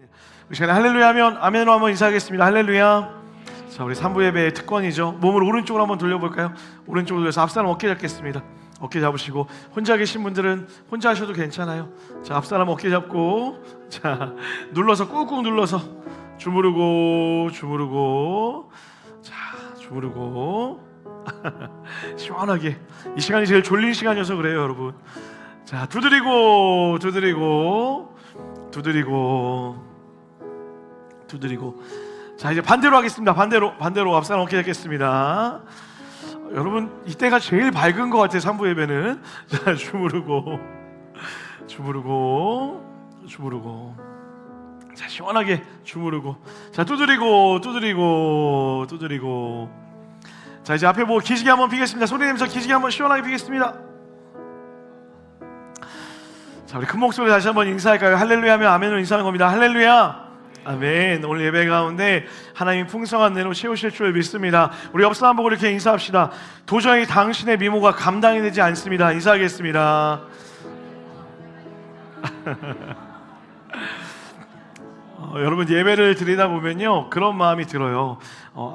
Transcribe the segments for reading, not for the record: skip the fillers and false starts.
이 시간에 할렐루야 하면 아멘으로 한번 인사하겠습니다. 할렐루야. 자, 우리 3부 예배의 특권이죠. 몸을 오른쪽으로 한번 돌려볼까요? 오른쪽으로 돌려서 앞사람 어깨 잡겠습니다. 어깨 잡으시고, 혼자 계신 분들은 혼자 하셔도 괜찮아요. 자, 앞사람 어깨 잡고, 자, 눌러서 꾹꾹 눌러서 주무르고 주무르고, 자, 주무르고 시원하게. 이 시간이 제일 졸린 시간이어서 그래요, 여러분. 자, 두드리고 두드리고 두드리고 두드리고. 자, 이제 반대로 하겠습니다. 반대로 앞사람 어깨 잡겠습니다. 여러분, 이때가 제일 밝은 것 같아요. 3부 예배는. 자, 주무르고 주무르고 주무르고. 자, 시원하게 주무르고. 자, 두드리고 두드리고 두드리고. 자, 이제 앞에 뭐 기지개 한번 피겠습니다. 소리 내면서 기지개 한번 시원하게 피겠습니다. 자, 우리 큰 목소리 다시 한번 인사할까요? 할렐루야 하면 아멘으로 인사하는 겁니다. 할렐루야. 아멘. 오늘 예배 가운데 하나님 풍성한 은혜로 채우실 줄 믿습니다. 우리 옆 사람 보고 이렇게 인사합시다. 도저히 당신의 미모가 감당이 되지 않습니다. 인사하겠습니다. 여러분, 예배를 드리다 보면요, 그런 마음이 들어요.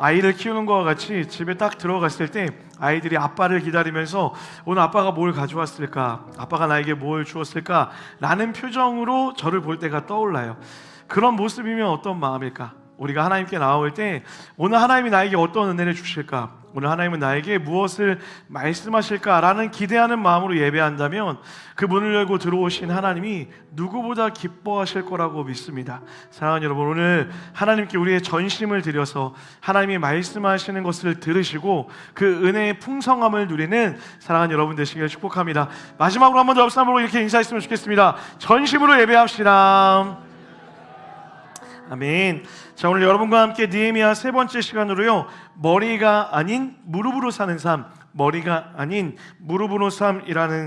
아이를 키우는 것과 같이 집에 딱 들어갔을 때 아이들이 아빠를 기다리면서 오늘 아빠가 뭘 가져왔을까, 아빠가 나에게 뭘 주었을까 라는 표정으로 저를 볼 때가 떠올라요. 그런 모습이면 어떤 마음일까? 우리가 하나님께 나올 때 오늘 하나님이 나에게 어떤 은혜를 주실까? 오늘 하나님은 나에게 무엇을 말씀하실까라는 기대하는 마음으로 예배한다면 그 문을 열고 들어오신 하나님이 누구보다 기뻐하실 거라고 믿습니다. 사랑하는 여러분, 오늘 하나님께 우리의 전심을 드려서 하나님이 말씀하시는 것을 들으시고 그 은혜의 풍성함을 누리는 사랑하는 여러분 되시길 축복합니다. 마지막으로 한 번 더 옆 사람으로 이렇게 인사했으면 좋겠습니다. 전심으로 예배합시다. 아멘. 자, 오늘 여러분과 함께 느헤미야 세 번째 시간으로요, 머리가 아닌 무릎으로 사는 삶, 머리가 아닌 무릎으로 사는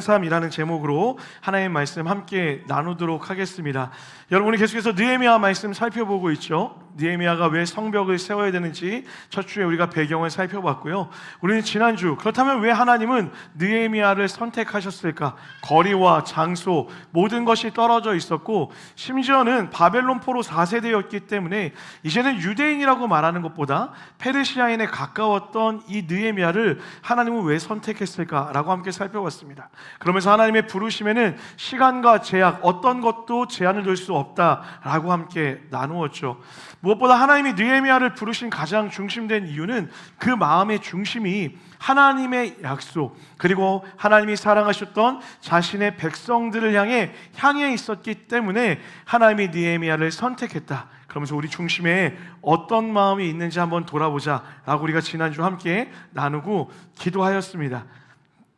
삶이라는 제목으로 하나님의 말씀 함께 나누도록 하겠습니다. 여러분이 계속해서 느헤미야 말씀 살펴보고 있죠. 느헤미야가 왜 성벽을 세워야 되는지 첫 주에 우리가 배경을 살펴봤고요. 우리는 지난주, 그렇다면 왜 하나님은 느헤미야를 선택하셨을까? 거리와 장소 모든 것이 떨어져 있었고, 심지어는 바벨론 포로 4세대였기 때문에 이제는 유대인이라고 말하는 것보다 페르시아인에 가까웠던 이 느헤미야를 하나님은 왜 선택했을까라고 함께 살펴봤습니다. 그러면서 하나님의 부르심에는 시간과 제약, 어떤 것도 제한을 둘 수 없다라고 함께 나누었죠. 무엇보다 하나님이 느헤미야를 부르신 가장 중심된 이유는 그 마음의 중심이 하나님의 약속, 그리고 하나님이 사랑하셨던 자신의 백성들을 향해 있었기 때문에 하나님이 느헤미야를 선택했다. 그러면서 우리 중심에 어떤 마음이 있는지 한번 돌아보자 라고 우리가 지난주 함께 나누고 기도하였습니다.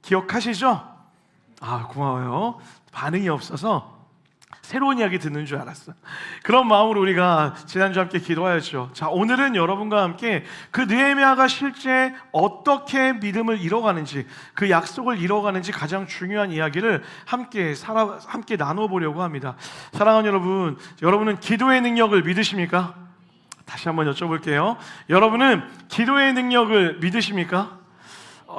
기억하시죠? 아, 고마워요. 반응이 없어서 새로운 이야기 듣는 줄 알았어. 그런 마음으로 우리가 지난주 함께 기도하였죠. 자, 오늘은 여러분과 함께 그 느헤미야가 실제 어떻게 믿음을 이뤄가는지, 그 약속을 이뤄가는지 가장 중요한 이야기를 함께 나눠보려고 합니다. 사랑하는 여러분, 여러분은 기도의 능력을 믿으십니까? 다시 한번 여쭤볼게요. 여러분은 기도의 능력을 믿으십니까?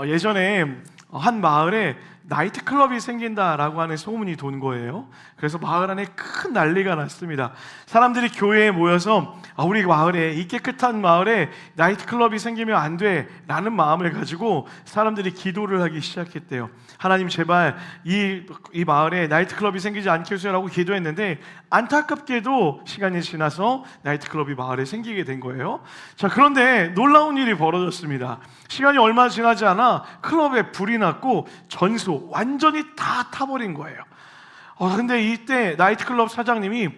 예전에 한 마을에 나이트클럽이 생긴다라고 하는 소문이 돈 거예요. 그래서 마을 안에 큰 난리가 났습니다. 사람들이 교회에 모여서 우리 마을에, 이 깨끗한 마을에 나이트클럽이 생기면 안 돼 라는 마음을 가지고 사람들이 기도를 하기 시작했대요. 하나님, 제발 이 마을에 나이트클럽이 생기지 않게 해주세요라고 기도했는데, 안타깝게도 시간이 지나서 나이트클럽이 마을에 생기게 된 거예요. 자, 그런데 놀라운 일이 벌어졌습니다. 시간이 얼마 지나지 않아 클럽에 불이 났고 전소 완전히 다 타버린 거예요. 근데 이때 나이트클럽 사장님이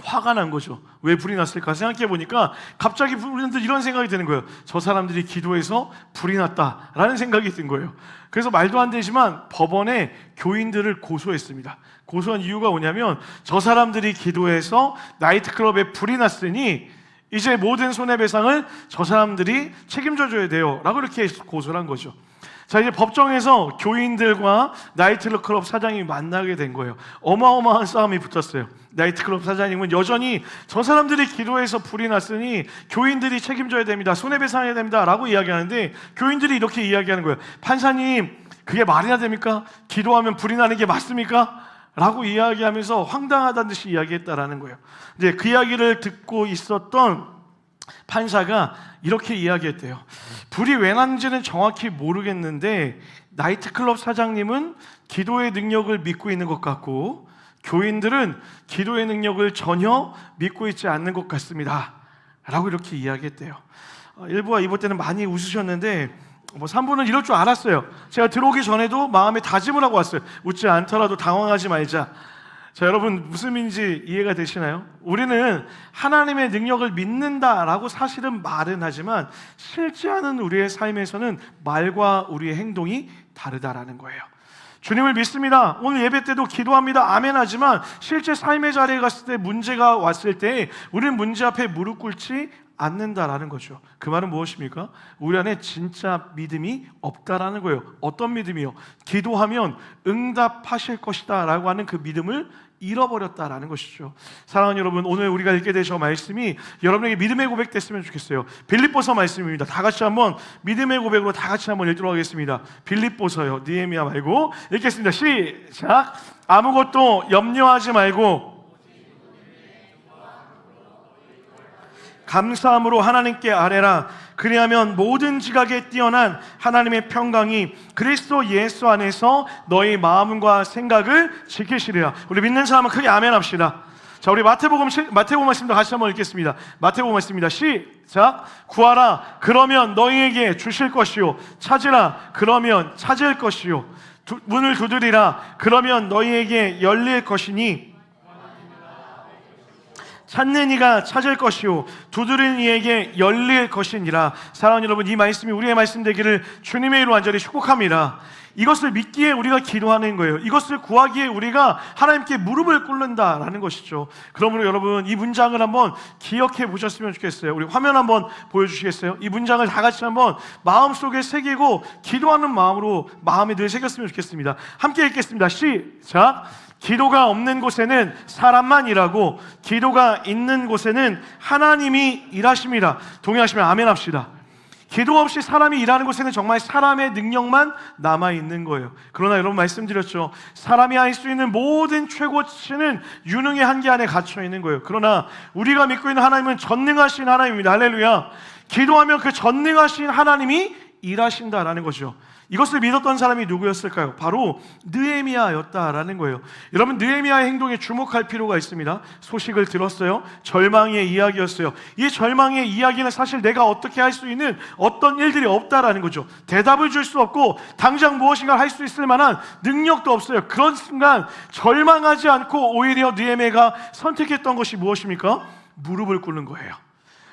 화가 난 거죠. 왜 불이 났을까 생각해 보니까 갑자기 이런 생각이 드는 거예요. 저 사람들이 기도해서 불이 났다라는 생각이 든 거예요. 그래서 말도 안 되지만 법원에 교인들을 고소했습니다. 고소한 이유가 뭐냐면, 저 사람들이 기도해서 나이트클럽에 불이 났으니 이제 모든 손해배상을 저 사람들이 책임져 줘야 돼요 라고 이렇게 고소를 한 거죠. 자, 이제 법정에서 교인들과 나이트클럽 사장님이 만나게 된 거예요. 어마어마한 싸움이 붙었어요. 나이트클럽 사장님은 여전히 저 사람들이 기도해서 불이 났으니 교인들이 책임져야 됩니다, 손해배상해야 됩니다 라고 이야기하는데, 교인들이 이렇게 이야기하는 거예요. 판사님, 그게 말이나 됩니까? 기도하면 불이 나는 게 맞습니까? 라고 이야기하면서 황당하다는 듯이 이야기했다라는 거예요. 이제 그 이야기를 듣고 있었던 판사가 이렇게 이야기했대요. 불이 왜 났는지는 정확히 모르겠는데 나이트클럽 사장님은 기도의 능력을 믿고 있는 것 같고 교인들은 기도의 능력을 전혀 믿고 있지 않는 것 같습니다 라고 이렇게 이야기했대요. 1부와 2부 때는 많이 웃으셨는데 3부는 이럴 줄 알았어요. 제가 들어오기 전에도 마음에 다짐을 하고 왔어요. 웃지 않더라도 당황하지 말자. 자, 여러분 무슨 말인지 이해가 되시나요? 우리는 하나님의 능력을 믿는다라고 사실은 말은 하지만 실제 하는 우리의 삶에서는 말과 우리의 행동이 다르다라는 거예요. 주님을 믿습니다. 오늘 예배 때도 기도합니다. 아멘 하지만 실제 삶의 자리에 갔을 때 문제가 왔을 때 우리는 문제 앞에 무릎 꿇지 않는다라는 거죠. 그 말은 무엇입니까? 우리 안에 진짜 믿음이 없다라는 거예요. 어떤 믿음이요? 기도하면 응답하실 것이다 라고 하는 그 믿음을 잃어버렸다라는 것이죠. 사랑하는 여러분, 오늘 우리가 읽게 될 저 말씀이 여러분에게 믿음의 고백 됐으면 좋겠어요. 빌립보서 말씀입니다. 다 같이 한번 믿음의 고백으로 다 같이 한번 읽도록 하겠습니다. 빌립보서요. 느헤미야 말고 읽겠습니다. 시작. 아무것도 염려하지 말고 감사함으로 하나님께 아뢰라. 그리하면 모든 지각에 뛰어난 하나님의 평강이 그리스도 예수 안에서 너희 마음과 생각을 지키시리라. 우리 믿는 사람은 크게 아멘 합시다. 자, 우리 마태복음 말씀도 같이 한번 읽겠습니다. 마태복음 말씀입니다. 시작. 구하라. 그러면 너희에게 주실 것이요. 찾으라. 그러면 찾을 것이요. 문을 두드리라. 그러면 너희에게 열릴 것이니 찾는 이가 찾을 것이요 두드리는 이에게 열릴 것이니라. 사랑하는 여러분, 이 말씀이 우리의 말씀 되기를 주님의 이름으로 완전히 축복합니다. 이것을 믿기에 우리가 기도하는 거예요. 이것을 구하기에 우리가 하나님께 무릎을 꿇는다라는 것이죠. 그러므로 여러분, 이 문장을 한번 기억해 보셨으면 좋겠어요. 우리 화면 한번 보여주시겠어요? 이 문장을 다 같이 한번 마음속에 새기고 기도하는 마음으로 마음에 늘 새겼으면 좋겠습니다. 함께 읽겠습니다. 시작. 기도가 없는 곳에는 사람만 일하고 기도가 있는 곳에는 하나님이 일하십니다. 동의하시면 아멘 합시다. 기도 없이 사람이 일하는 곳에는 정말 사람의 능력만 남아있는 거예요. 그러나 여러분 말씀드렸죠. 사람이 할 수 있는 모든 최고치는 유능의 한계 안에 갇혀있는 거예요. 그러나 우리가 믿고 있는 하나님은 전능하신 하나님입니다. 할렐루야. 기도하면 그 전능하신 하나님이 일하신다라는 거죠. 이것을 믿었던 사람이 누구였을까요? 바로 느헤미야였다라는 거예요. 여러분, 느헤미야의 행동에 주목할 필요가 있습니다. 소식을 들었어요. 절망의 이야기였어요. 이 절망의 이야기는 사실 내가 어떻게 할 수 있는 어떤 일들이 없다라는 거죠. 대답을 줄 수 없고 당장 무엇인가 할 수 있을 만한 능력도 없어요. 그런 순간 절망하지 않고 오히려 느헤미야가 선택했던 것이 무엇입니까? 무릎을 꿇는 거예요.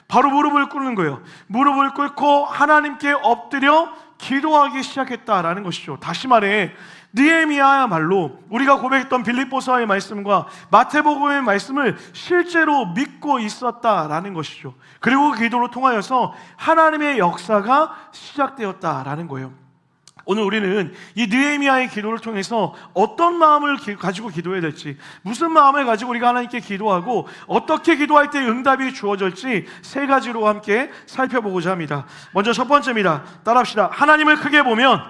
바로 무릎을 꿇는 거예요. 무릎을 꿇고 하나님께 엎드려 기도하기 시작했다라는 것이죠. 다시 말해 느헤미야야말로 우리가 고백했던 빌립보서의 말씀과 마태복음의 말씀을 실제로 믿고 있었다라는 것이죠. 그리고 그 기도로 통하여서 하나님의 역사가 시작되었다라는 거예요. 오늘 우리는 이 느헤미야의 기도를 통해서 어떤 마음을 가지고 기도해야 될지, 무슨 마음을 가지고 우리가 하나님께 기도하고 어떻게 기도할 때 응답이 주어질지 세 가지로 함께 살펴보고자 합니다. 먼저 첫 번째입니다. 따라합시다. 하나님을 크게 보면,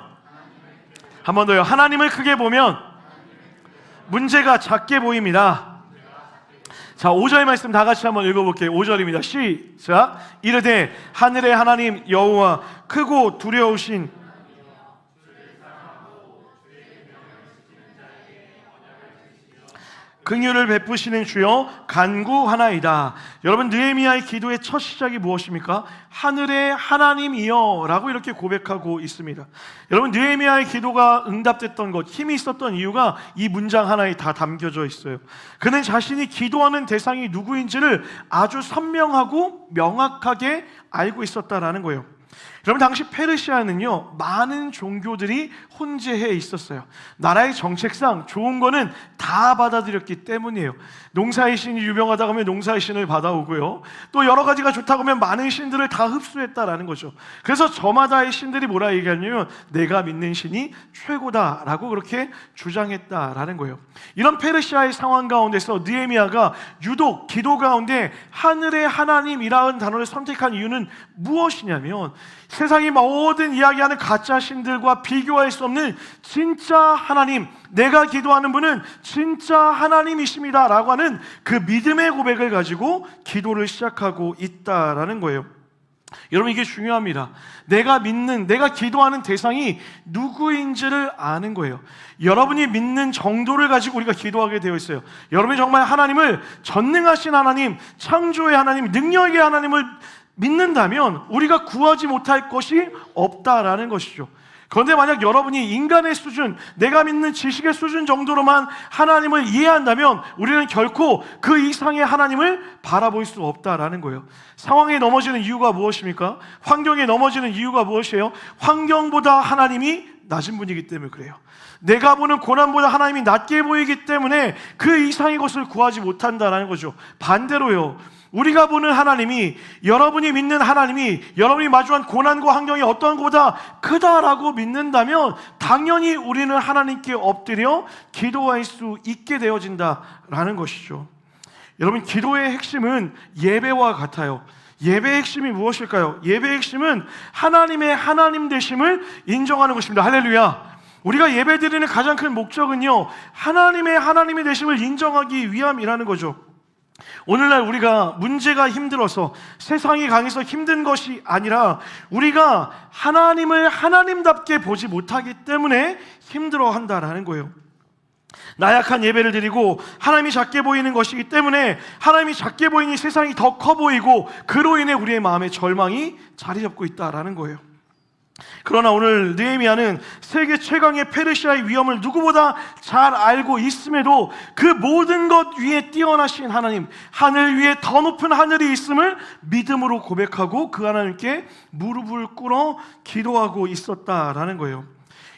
한 번 더요. 하나님을 크게 보면 문제가 작게 보입니다. 자, 5절 말씀 다 같이 한번 읽어볼게요. 5절입니다. 시작. 이르되 하늘의 하나님 여호와 크고 두려우신 긍휼을 베푸시는 주여 간구하나이다. 여러분, 느헤미야의 기도의 첫 시작이 무엇입니까? 하늘의 하나님이여 라고 이렇게 고백하고 있습니다. 여러분, 느헤미야의 기도가 응답됐던 것, 힘이 있었던 이유가 이 문장 하나에 다 담겨져 있어요. 그는 자신이 기도하는 대상이 누구인지를 아주 선명하고 명확하게 알고 있었다라는 거예요. 여러분, 당시 페르시아는요, 많은 종교들이 혼재해 있었어요. 나라의 정책상 좋은 거는 다 받아들였기 때문이에요. 농사의 신이 유명하다고 하면 농사의 신을 받아오고요, 또 여러 가지가 좋다고 하면 많은 신들을 다 흡수했다라는 거죠. 그래서 저마다의 신들이 뭐라 얘기하냐면 내가 믿는 신이 최고다라고 그렇게 주장했다라는 거예요. 이런 페르시아의 상황 가운데서 느헤미야가 유독 기도 가운데 하늘의 하나님이라는 단어를 선택한 이유는 무엇이냐면 세상이 모든 이야기하는 가짜 신들과 비교할 수 없는 진짜 하나님, 내가 기도하는 분은 진짜 하나님이십니다 라고 하는 그 믿음의 고백을 가지고 기도를 시작하고 있다라는 거예요. 여러분, 이게 중요합니다. 내가 기도하는 대상이 누구인지를 아는 거예요. 여러분이 믿는 정도를 가지고 우리가 기도하게 되어 있어요. 여러분이 정말 하나님을 전능하신 하나님, 창조의 하나님, 능력의 하나님을 믿는다면 우리가 구하지 못할 것이 없다라는 것이죠. 그런데 만약 여러분이 인간의 수준, 내가 믿는 지식의 수준 정도로만 하나님을 이해한다면 우리는 결코 그 이상의 하나님을 바라볼 수 없다라는 거예요. 상황에 넘어지는 이유가 무엇입니까? 환경에 넘어지는 이유가 무엇이에요? 환경보다 하나님이 낮은 분이기 때문에 그래요. 내가 보는 고난보다 하나님이 낮게 보이기 때문에 그 이상의 것을 구하지 못한다라는 거죠. 반대로요, 우리가 보는 하나님이, 여러분이 믿는 하나님이 여러분이 마주한 고난과 환경이 어떠한 것보다 크다라고 믿는다면 당연히 우리는 하나님께 엎드려 기도할 수 있게 되어진다라는 것이죠. 여러분, 기도의 핵심은 예배와 같아요. 예배의 핵심이 무엇일까요? 예배의 핵심은 하나님의 하나님 되심을 인정하는 것입니다. 할렐루야. 우리가 예배드리는 가장 큰 목적은요, 하나님의 하나님이 되심을 인정하기 위함이라는 거죠. 오늘날 우리가 문제가 힘들어서, 세상이 강해서 힘든 것이 아니라 우리가 하나님을 하나님답게 보지 못하기 때문에 힘들어한다라는 거예요. 나약한 예배를 드리고 하나님이 작게 보이는 것이기 때문에 하나님이 작게 보이니 세상이 더 커 보이고 그로 인해 우리의 마음에 절망이 자리 잡고 있다라는 거예요. 그러나 오늘 느헤미야는 세계 최강의 페르시아의 위험을 누구보다 잘 알고 있음에도 그 모든 것 위에 뛰어나신 하나님, 하늘 위에 더 높은 하늘이 있음을 믿음으로 고백하고 그 하나님께 무릎을 꿇어 기도하고 있었다라는 거예요.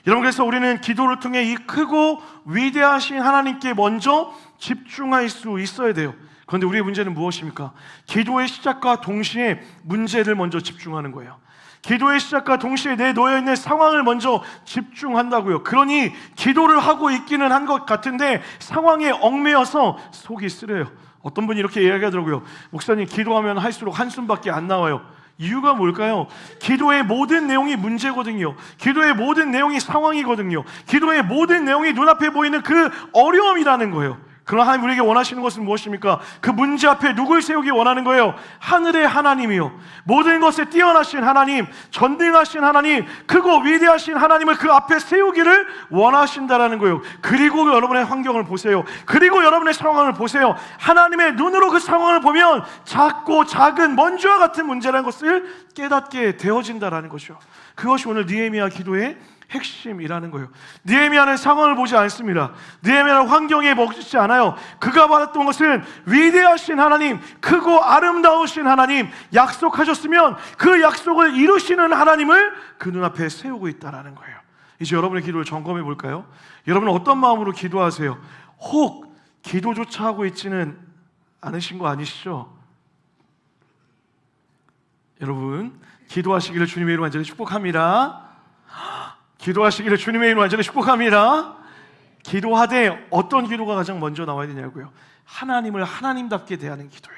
여러분, 그래서 우리는 기도를 통해 이 크고 위대하신 하나님께 먼저 집중할 수 있어야 돼요. 그런데 우리의 문제는 무엇입니까? 기도의 시작과 동시에 문제를 먼저 집중하는 거예요. 기도의 시작과 동시에 내 놓여있는 상황을 먼저 집중한다고요. 그러니 기도를 하고 있기는 한 것 같은데 상황에 얽매여서 속이 쓰려요. 어떤 분이 이렇게 이야기하더라고요. 목사님, 기도하면 할수록 한숨밖에 안 나와요. 이유가 뭘까요? 기도의 모든 내용이 문제거든요. 기도의 모든 내용이 상황이거든요. 기도의 모든 내용이 눈앞에 보이는 그 어려움이라는 거예요. 그러나 하나님 우리에게 원하시는 것은 무엇입니까? 그 문제 앞에 누굴 세우기 원하는 거예요? 하늘의 하나님이요, 모든 것에 뛰어나신 하나님, 전능하신 하나님, 크고 위대하신 하나님을 그 앞에 세우기를 원하신다라는 거예요. 그리고 여러분의 환경을 보세요. 그리고 여러분의 상황을 보세요. 하나님의 눈으로 그 상황을 보면 작고 작은 먼지와 같은 문제라는 것을 깨닫게 되어진다라는 거죠. 그것이 오늘 느헤미야 기도의 핵심이라는 거예요. 느헤미야는 상황을 보지 않습니다. 느헤미야는 환경에 먹히지 않아요. 그가 받았던 것은 위대하신 하나님, 크고 아름다우신 하나님, 약속하셨으면 그 약속을 이루시는 하나님을 그 눈앞에 세우고 있다는 거예요. 이제 여러분의 기도를 점검해 볼까요? 여러분은 어떤 마음으로 기도하세요? 혹 기도조차 하고 있지는 않으신 거 아니시죠? 여러분, 기도하시기를 주님의 이름으로 완전히 축복합니다. 기도하시기를 주님의 이름으로 완전히 축복합니다. 기도하되 어떤 기도가 가장 먼저 나와야 되냐고요? 하나님을 하나님답게 대하는 기도요.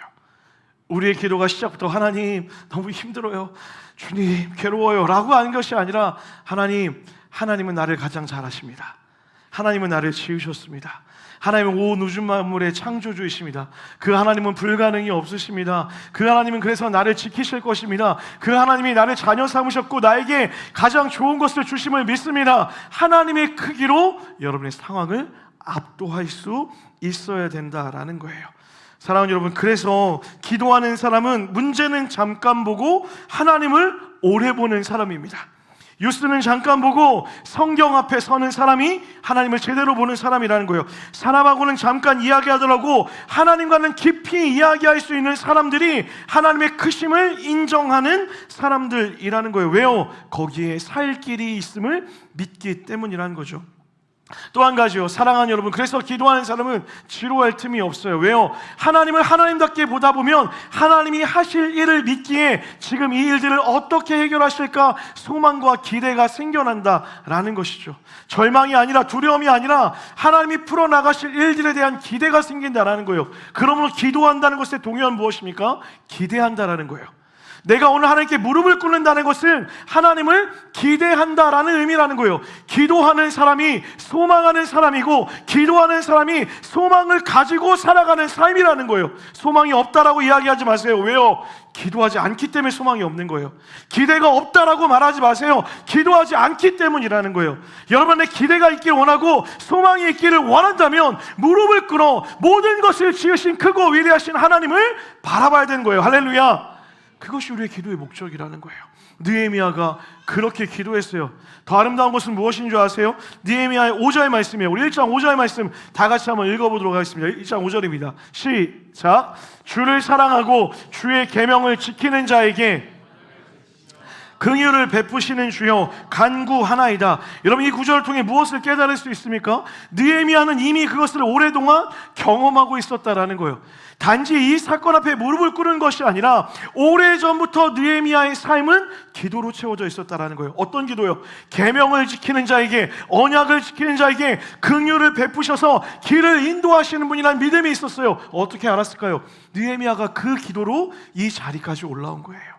우리의 기도가 시작부터 하나님 너무 힘들어요, 주님 괴로워요 라고 하는 것이 아니라 하나님은 나를 가장 잘 아십니다. 하나님은 나를 지으셨습니다. 하나님은 온 우주 만물의 창조주이십니다. 그 하나님은 불가능이 없으십니다. 그 하나님은 그래서 나를 지키실 것입니다. 그 하나님이 나를 자녀 삼으셨고 나에게 가장 좋은 것을 주심을 믿습니다. 하나님의 크기로 여러분의 상황을 압도할 수 있어야 된다라는 거예요. 사랑하는 여러분, 그래서 기도하는 사람은 문제는 잠깐 보고 하나님을 오래 보는 사람입니다. 뉴스는 잠깐 보고 성경 앞에 서는 사람이 하나님을 제대로 보는 사람이라는 거예요. 사람하고는 잠깐 이야기하더라도 하나님과는 깊이 이야기할 수 있는 사람들이 하나님의 크심을 인정하는 사람들이라는 거예요. 왜요? 거기에 살 길이 있음을 믿기 때문이라는 거죠. 또 한 가지요, 사랑하는 여러분, 그래서 기도하는 사람은 지루할 틈이 없어요. 왜요? 하나님을 하나님답게 보다 보면 하나님이 하실 일을 믿기에 지금 이 일들을 어떻게 해결하실까 소망과 기대가 생겨난다라는 것이죠. 절망이 아니라, 두려움이 아니라 하나님이 풀어나가실 일들에 대한 기대가 생긴다라는 거예요. 그러므로 기도한다는 것의 동의어는 무엇입니까? 기대한다라는 거예요. 내가 오늘 하나님께 무릎을 꿇는다는 것은 하나님을 기대한다라는 의미라는 거예요. 기도하는 사람이 소망하는 사람이고, 기도하는 사람이 소망을 가지고 살아가는 삶이라는 거예요. 소망이 없다라고 이야기하지 마세요. 왜요? 기도하지 않기 때문에 소망이 없는 거예요. 기대가 없다라고 말하지 마세요. 기도하지 않기 때문이라는 거예요. 여러분의 기대가 있기를 원하고 소망이 있기를 원한다면 무릎을 꿇어 모든 것을 지으신 크고 위대하신 하나님을 바라봐야 되는 거예요. 할렐루야. 그것이 우리의 기도의 목적이라는 거예요. 느헤미야가 그렇게 기도했어요. 더 아름다운 것은 무엇인 줄 아세요? 느헤미야의 5절 말씀이에요. 우리 1장 5절 말씀 다 같이 한번 읽어보도록 하겠습니다. 1장 5절입니다. 시작. 주를 사랑하고 주의 계명을 지키는 자에게 긍휼을 베푸시는 주여 간구하나이다. 여러분, 이 구절을 통해 무엇을 깨달을 수 있습니까? 느헤미야는 이미 그것을 오랫동안 경험하고 있었다라는 거예요. 단지 이 사건 앞에 무릎을 꿇은 것이 아니라 오래전부터 느헤미야의 삶은 기도로 채워져 있었다라는 거예요. 어떤 기도요? 계명을 지키는 자에게, 언약을 지키는 자에게 긍휼을 베푸셔서 길을 인도하시는 분이라는 믿음이 있었어요. 어떻게 알았을까요? 느헤미야가 그 기도로 이 자리까지 올라온 거예요.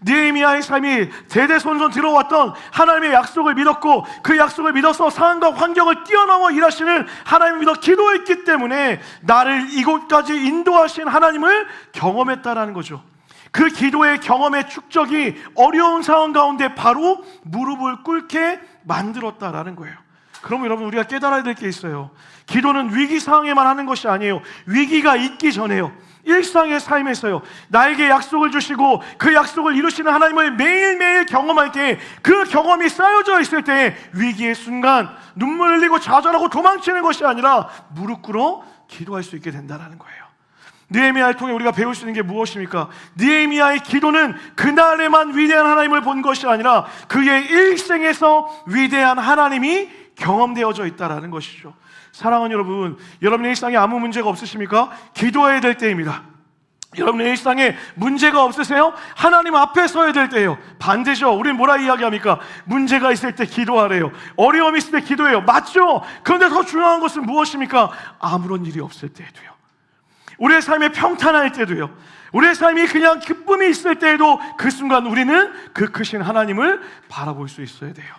느헤미야의 삶이 대대손손 들어왔던 하나님의 약속을 믿었고, 그 약속을 믿어서 상황과 환경을 뛰어넘어 일하시는 하나님을 믿어 기도했기 때문에 나를 이곳까지 인도하신 하나님을 경험했다라는 거죠. 그 기도의 경험의 축적이 어려운 상황 가운데 바로 무릎을 꿇게 만들었다라는 거예요. 그럼 여러분, 우리가 깨달아야 될 게 있어요. 기도는 위기 상황에만 하는 것이 아니에요. 위기가 있기 전에요. 일상의 삶에서요, 나에게 약속을 주시고 그 약속을 이루시는 하나님을 매일매일 경험할 때, 그 경험이 쌓여져 있을 때 위기의 순간 눈물 흘리고 좌절하고 도망치는 것이 아니라 무릎 꿇어 기도할 수 있게 된다는 거예요. 느헤미야를 통해 우리가 배울 수 있는 게 무엇입니까? 느헤미야의 기도는 그날에만 위대한 하나님을 본 것이 아니라 그의 일생에서 위대한 하나님이 경험되어져 있다는 것이죠. 사랑하는 여러분, 여러분의 일상에 아무 문제가 없으십니까? 기도해야 될 때입니다. 여러분의 일상에 문제가 없으세요? 하나님 앞에 서야 될 때예요. 반대죠. 우리는 뭐라 이야기합니까? 문제가 있을 때 기도하래요. 어려움이 있을 때 기도해요. 맞죠? 그런데 더 중요한 것은 무엇입니까? 아무런 일이 없을 때도요. 우리의 삶에 평탄할 때도요. 우리의 삶이 그냥 기쁨이 있을 때에도 그 순간 우리는 그 크신 하나님을 바라볼 수 있어야 돼요.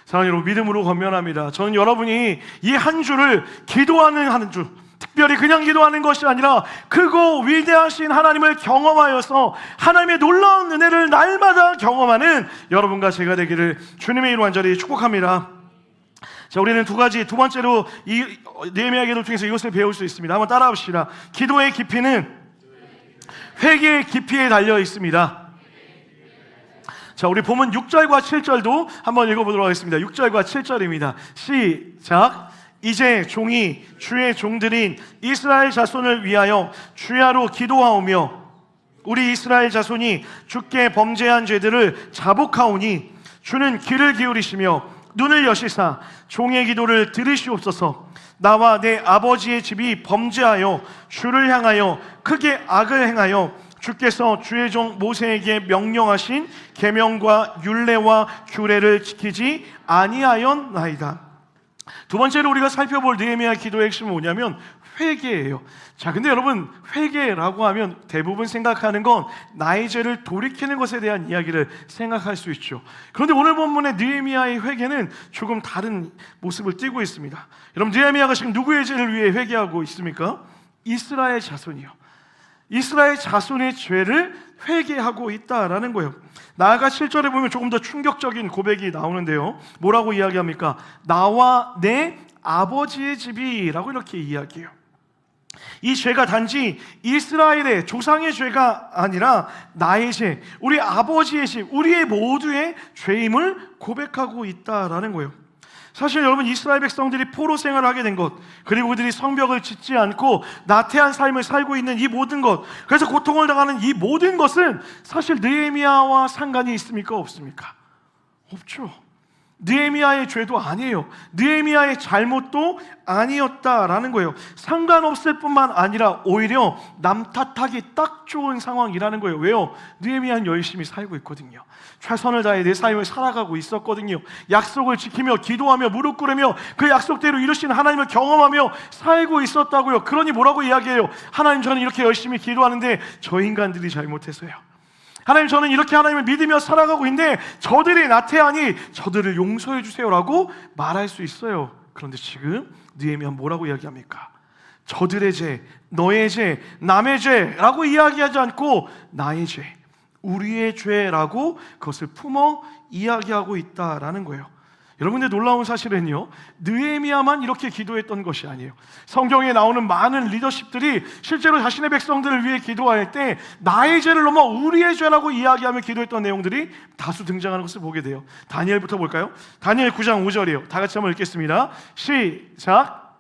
사랑하는 여러분, 믿음으로 권면합니다. 저는 여러분이 이 한 주를 기도하는 한 주, 특별히 그냥 기도하는 것이 아니라 크고 위대하신 하나님을 경험하여서 하나님의 놀라운 은혜를 날마다 경험하는 여러분과 제가 되기를 주님의 이름으로 간절히 축복합니다. 자, 우리는 두 번째로 이 느헤미야 기도를 통해서 이것을 배울 수 있습니다. 한번 따라합시다. 기도의 깊이는 회개의 깊이에 달려 있습니다. 자, 우리 본문 6절과 7절도 한번 읽어보도록 하겠습니다. 6절과 7절입니다. 시작. 이제 종이 주의 종들인 이스라엘 자손을 위하여 주야로 기도하오며 우리 이스라엘 자손이 주께 범죄한 죄들을 자복하오니 주는 귀를 기울이시며 눈을 여시사 종의 기도를 들으시옵소서. 나와 내 아버지의 집이 범죄하여 주를 향하여 크게 악을 행하여 주께서 주의 종 모세에게 명령하신 계명과 율례와 규례를 지키지 아니하였나이다. 두 번째로 우리가 살펴볼 느헤미야 기도의 핵심은 뭐냐면 회개예요. 자, 근데 여러분, 회개라고 하면 대부분 생각하는 건 나의 죄를 돌이키는 것에 대한 이야기를 생각할 수 있죠. 그런데 오늘 본문의 느헤미야의 회개는 조금 다른 모습을 띠고 있습니다. 여러분, 느헤미야가 지금 누구의 죄를 위해 회개하고 있습니까? 이스라엘 자손이요. 이스라엘 자손의 죄를 회개하고 있다라는 거예요. 나아가 7절에 보면 조금 더 충격적인 고백이 나오는데요. 뭐라고 이야기합니까? 나와 내 아버지의 집이라고 이렇게 이야기해요. 이 죄가 단지 이스라엘의 조상의 죄가 아니라 나의 죄, 우리 아버지의 집, 우리의 모두의 죄임을 고백하고 있다라는 거예요. 사실 여러분, 이스라엘 백성들이 포로 생활을 하게 된 것, 그리고 그들이 성벽을 짓지 않고 나태한 삶을 살고 있는 이 모든 것, 그래서 고통을 당하는 이 모든 것은 사실 느헤미야와 상관이 있습니까? 없습니까? 없죠. 느헤미야의 죄도 아니에요. 느헤미야의 잘못도 아니었다라는 거예요. 상관없을 뿐만 아니라 오히려 남 탓하기 딱 좋은 상황이라는 거예요. 왜요? 느헤미야는 열심히 살고 있거든요. 최선을 다해 내 삶을 살아가고 있었거든요. 약속을 지키며 기도하며 무릎 꿇으며 그 약속대로 이루신 하나님을 경험하며 살고 있었다고요. 그러니 뭐라고 이야기해요? 하나님, 저는 이렇게 열심히 기도하는데 저 인간들이 잘못해서요. 하나님, 저는 이렇게 하나님을 믿으며 살아가고 있는데 저들이 나태하니 저들을 용서해 주세요라고 말할 수 있어요. 그런데 지금 느헤미야는 뭐라고 이야기합니까? 저들의 죄, 너의 죄, 남의 죄라고 이야기하지 않고 나의 죄, 우리의 죄라고 그것을 품어 이야기하고 있다라는 거예요. 여러분들, 놀라운 사실은요, 느헤미야만 이렇게 기도했던 것이 아니에요. 성경에 나오는 많은 리더십들이 실제로 자신의 백성들을 위해 기도할 때 나의 죄를 넘어 우리의 죄라고 이야기하며 기도했던 내용들이 다수 등장하는 것을 보게 돼요. 다니엘부터 볼까요? 다니엘 9장 5절이에요. 다 같이 한번 읽겠습니다. 시작.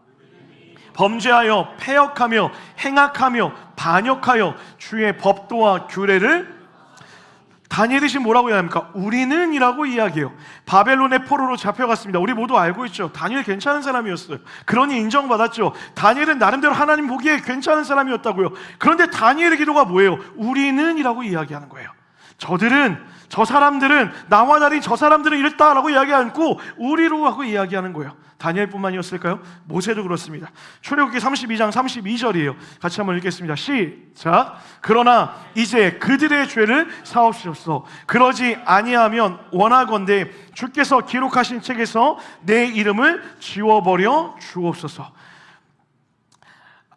범죄하여 패역하며 행악하며 반역하여 주의 법도와 규례를. 다니엘이 지금 뭐라고 이야기합니까? 우리는 이라고 이야기해요. 바벨론의 포로로 잡혀갔습니다. 우리 모두 알고 있죠. 다니엘 괜찮은 사람이었어요. 그러니 인정받았죠. 다니엘은 나름대로 하나님 보기에 괜찮은 사람이었다고요. 그런데 다니엘의 기도가 뭐예요? 우리는 이라고 이야기하는 거예요. 저들은, 저 사람들은, 나와 달리 저 사람들은 이랬다라고 이야기하지 않고 우리로 하고 이야기하는 거예요. 다니엘뿐만이었을까요? 모세도 그렇습니다. 출애굽기 32장 32절이에요. 같이 한번 읽겠습니다. 시작. 그러나 이제 그들의 죄를 사옵소서. 그러지 아니하면 원하건대 주께서 기록하신 책에서 내 이름을 지워버려 주옵소서.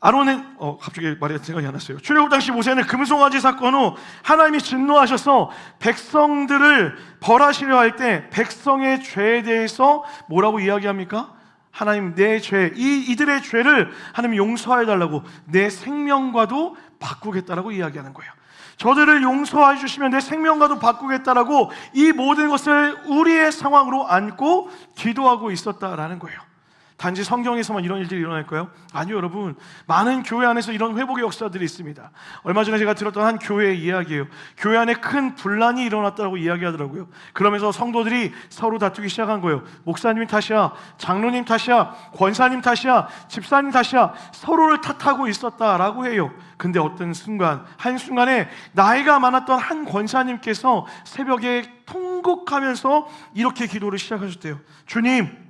아론은 갑자기 말이 생각이 안 났어요. 출애굽 당시 모세는 금송아지 사건 후 하나님이 진노하셔서 백성들을 벌하시려 할 때 백성의 죄에 대해서 뭐라고 이야기합니까? 하나님, 내 죄, 이들의 죄를 하나님 용서해 달라고, 내 생명과도 바꾸겠다라고 이야기하는 거예요. 저들을 용서해 주시면 내 생명과도 바꾸겠다라고 이 모든 것을 우리의 상황으로 안고 기도하고 있었다라는 거예요. 단지 성경에서만 이런 일들이 일어날까요? 아니요, 여러분. 많은 교회 안에서 이런 회복의 역사들이 있습니다. 얼마 전에 제가 들었던 한 교회의 이야기예요. 교회 안에 큰 분란이 일어났다고 이야기하더라고요. 그러면서 성도들이 서로 다투기 시작한 거예요. 목사님 탓이야, 장로님 탓이야, 권사님 탓이야, 집사님 탓이야, 서로를 탓하고 있었다라고 해요. 근데 어떤 순간, 한순간에 나이가 많았던 한 권사님께서 새벽에 통곡하면서 이렇게 기도를 시작하셨대요. 주님,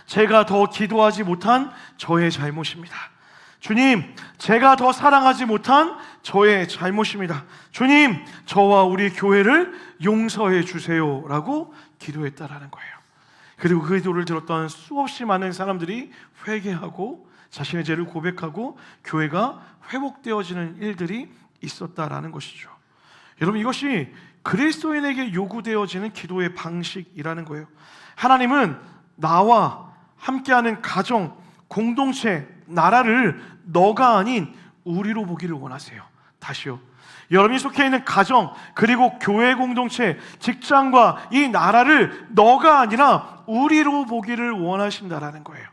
제가 더 기도하지 못한 저의 잘못입니다. 주님, 제가 더 사랑하지 못한 저의 잘못입니다. 주님, 저와 우리 교회를 용서해 주세요 라고 기도했다라는 거예요. 그리고 그 기도를 들었던 수없이 많은 사람들이 회개하고 자신의 죄를 고백하고 교회가 회복되어지는 일들이 있었다라는 것이죠. 여러분, 이것이 그리스도인에게 요구되어지는 기도의 방식이라는 거예요. 하나님은 나와 함께하는 가정, 공동체, 나라를 너가 아닌 우리로 보기를 원하세요. 다시요. 여러분이 속해 있는 가정, 그리고 교회 공동체, 직장과 이 나라를 너가 아니라 우리로 보기를 원하신다라는 거예요.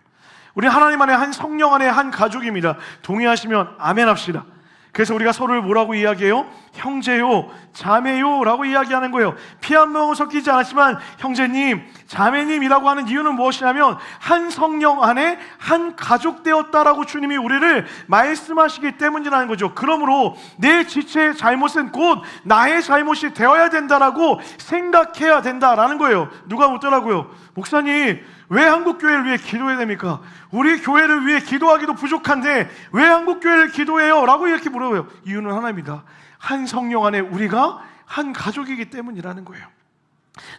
우리 하나님 안에 한 성령 안에 한 가족입니다. 동의하시면 아멘 합시다. 그래서 우리가 서로를 뭐라고 이야기해요? 형제요, 자매요 라고 이야기하는 거예요. 피 한 번 섞이지 않았지만 형제님, 자매님이라고 하는 이유는 무엇이냐면 한 성령 안에 한 가족 되었다라고 주님이 우리를 말씀하시기 때문이라는 거죠. 그러므로 내 지체의 잘못은 곧 나의 잘못이 되어야 된다라고 생각해야 된다라는 거예요. 누가 묻더라고요. 목사님, 왜 한국교회를 위해 기도해야 됩니까? 우리 교회를 위해 기도하기도 부족한데 왜 한국교회를 기도해요? 라고 이렇게 물어요. 이유는 하나입니다. 한 성령 안에 우리가 한 가족이기 때문이라는 거예요.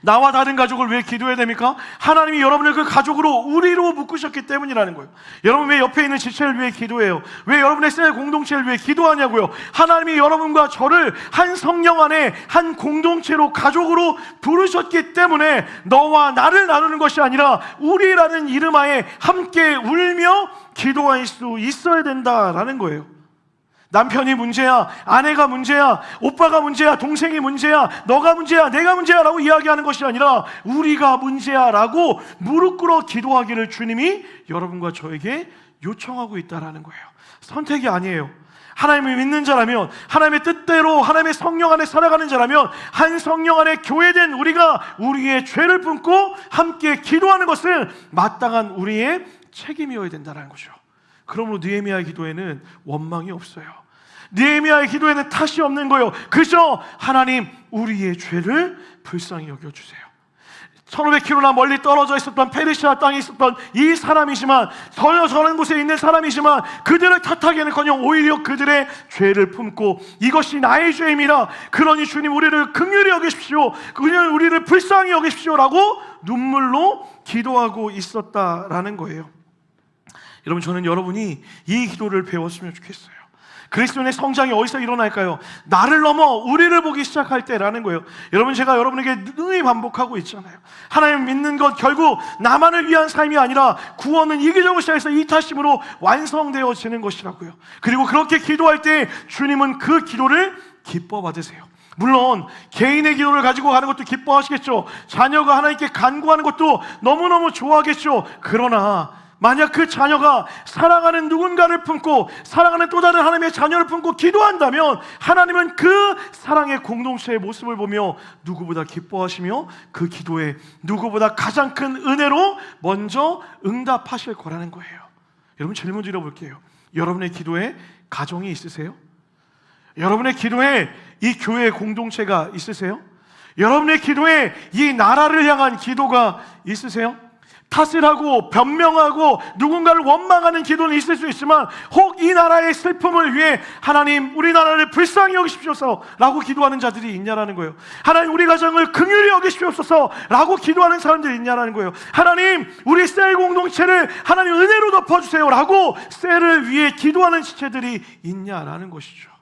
나와 다른 가족을 왜 기도해야 됩니까? 하나님이 여러분을 그 가족으로 우리로 묶으셨기 때문이라는 거예요. 여러분, 왜 옆에 있는 지체를 위해 기도해요? 왜 여러분의 셀 공동체를 위해 기도하냐고요? 하나님이 여러분과 저를 한 성령 안에 한 공동체로, 가족으로 부르셨기 때문에 너와 나를 나누는 것이 아니라 우리라는 이름 하에 함께 울며 기도할 수 있어야 된다라는 거예요. 남편이 문제야, 아내가 문제야, 오빠가 문제야, 동생이 문제야, 너가 문제야, 내가 문제야 라고 이야기하는 것이 아니라 우리가 문제야 라고 무릎 꿇어 기도하기를 주님이 여러분과 저에게 요청하고 있다는 거예요. 선택이 아니에요. 하나님을 믿는 자라면, 하나님의 뜻대로 하나님의 성령 안에 살아가는 자라면 한 성령 안에 교회된 우리가 우리의 죄를 품고 함께 기도하는 것은 마땅한 우리의 책임이어야 된다는 거죠. 그러므로 느헤미야의 기도에는 원망이 없어요. 느헤미야의 기도에는 탓이 없는 거예요. 그저 하나님, 우리의 죄를 불쌍히 여겨주세요. 1500km나 멀리 떨어져 있었던 페르시아 땅에 있었던 이 사람이지만, 전혀 저런 곳에 있는 사람이지만 그들을 탓하기에는커녕 오히려 그들의 죄를 품고 이것이 나의 죄임이라, 그러니 주님 우리를 긍휼히 여기십시오, 그냥 우리를 불쌍히 여기십시오라고 눈물로 기도하고 있었다라는 거예요. 여러분, 저는 여러분이 이 기도를 배웠으면 좋겠어요. 그리스도인의 성장이 어디서 일어날까요? 나를 넘어 우리를 보기 시작할 때라는 거예요. 여러분, 제가 여러분에게 늘 반복하고 있잖아요. 하나님 믿는 것 결국 나만을 위한 삶이 아니라 구원은 이기적으로 시작해서 이타심으로 완성되어지는 것이라고요. 그리고 그렇게 기도할 때 주님은 그 기도를 기뻐 받으세요. 물론 개인의 기도를 가지고 가는 것도 기뻐하시겠죠. 자녀가 하나님께 간구하는 것도 너무너무 좋아하겠죠. 그러나 만약 그 자녀가 사랑하는 누군가를 품고 사랑하는 또 다른 하나님의 자녀를 품고 기도한다면, 하나님은 그 사랑의 공동체의 모습을 보며 누구보다 기뻐하시며 그 기도에 누구보다 가장 큰 은혜로 먼저 응답하실 거라는 거예요. 여러분, 질문 드려볼게요. 여러분의 기도에 가정이 있으세요? 여러분의 기도에 이 교회의 공동체가 있으세요? 여러분의 기도에 이 나라를 향한 기도가 있으세요? 탓을 하고 변명하고 누군가를 원망하는 기도는 있을 수 있지만, 혹 이 나라의 슬픔을 위해 하나님 우리나라를 불쌍히 여기십시오서 라고 기도하는 자들이 있냐라는 거예요. 하나님 우리 가정을 긍휼히 여기십시오소서 라고 기도하는 사람들이 있냐라는 거예요. 하나님 우리 셀 공동체를 하나님 은혜로 덮어주세요 라고 셀을 위해 기도하는 지체들이 있냐라는 것이죠.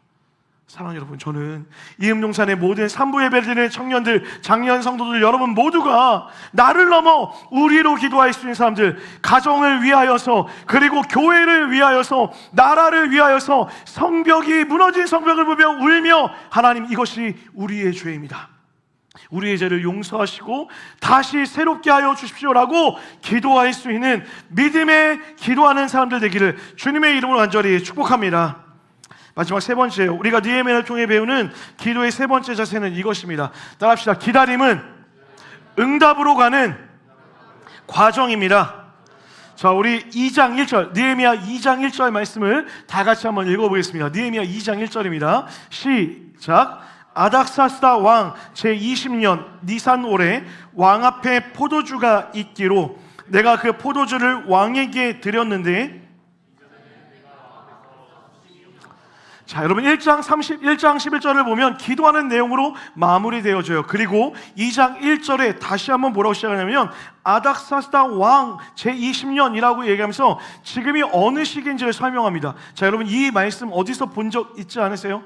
사랑하는 여러분, 저는 이음동산의 모든 산부 예배를 드리는 청년들, 장년 성도들 여러분 모두가 나를 넘어 우리로 기도할 수 있는 사람들, 가정을 위하여서, 그리고 교회를 위하여서, 나라를 위하여서 성벽이 무너진 성벽을 보며 울며, 하나님 이것이 우리의 죄입니다, 우리의 죄를 용서하시고 다시 새롭게 하여 주십시오라고 기도할 수 있는 믿음의 기도하는 사람들 되기를 주님의 이름으로 간절히 축복합니다. 마지막 세 번째, 우리가 느헤미야를 통해 배우는 기도의 세 번째 자세는 이것입니다. 따라합시다. 기다림은 응답으로 가는 과정입니다. 자, 우리 2장 1절, 느헤미야 2장 1절 말씀을 다 같이 한번 읽어보겠습니다. 느헤미야 2장 1절입니다. 시작. 아닥사스다 왕 제20년 니산월에 왕 앞에 포도주가 있기로 내가 그 포도주를 왕에게 드렸는데, 자, 여러분 1장 11절을 보면 기도하는 내용으로 마무리되어져요. 그리고 2장 1절에 다시 한번 뭐라고 시작하냐면 아닥사스다 왕 제20년이라고 얘기하면서 지금이 어느 시기인지를 설명합니다. 자, 여러분 이 말씀 어디서 본 적 있지 않으세요?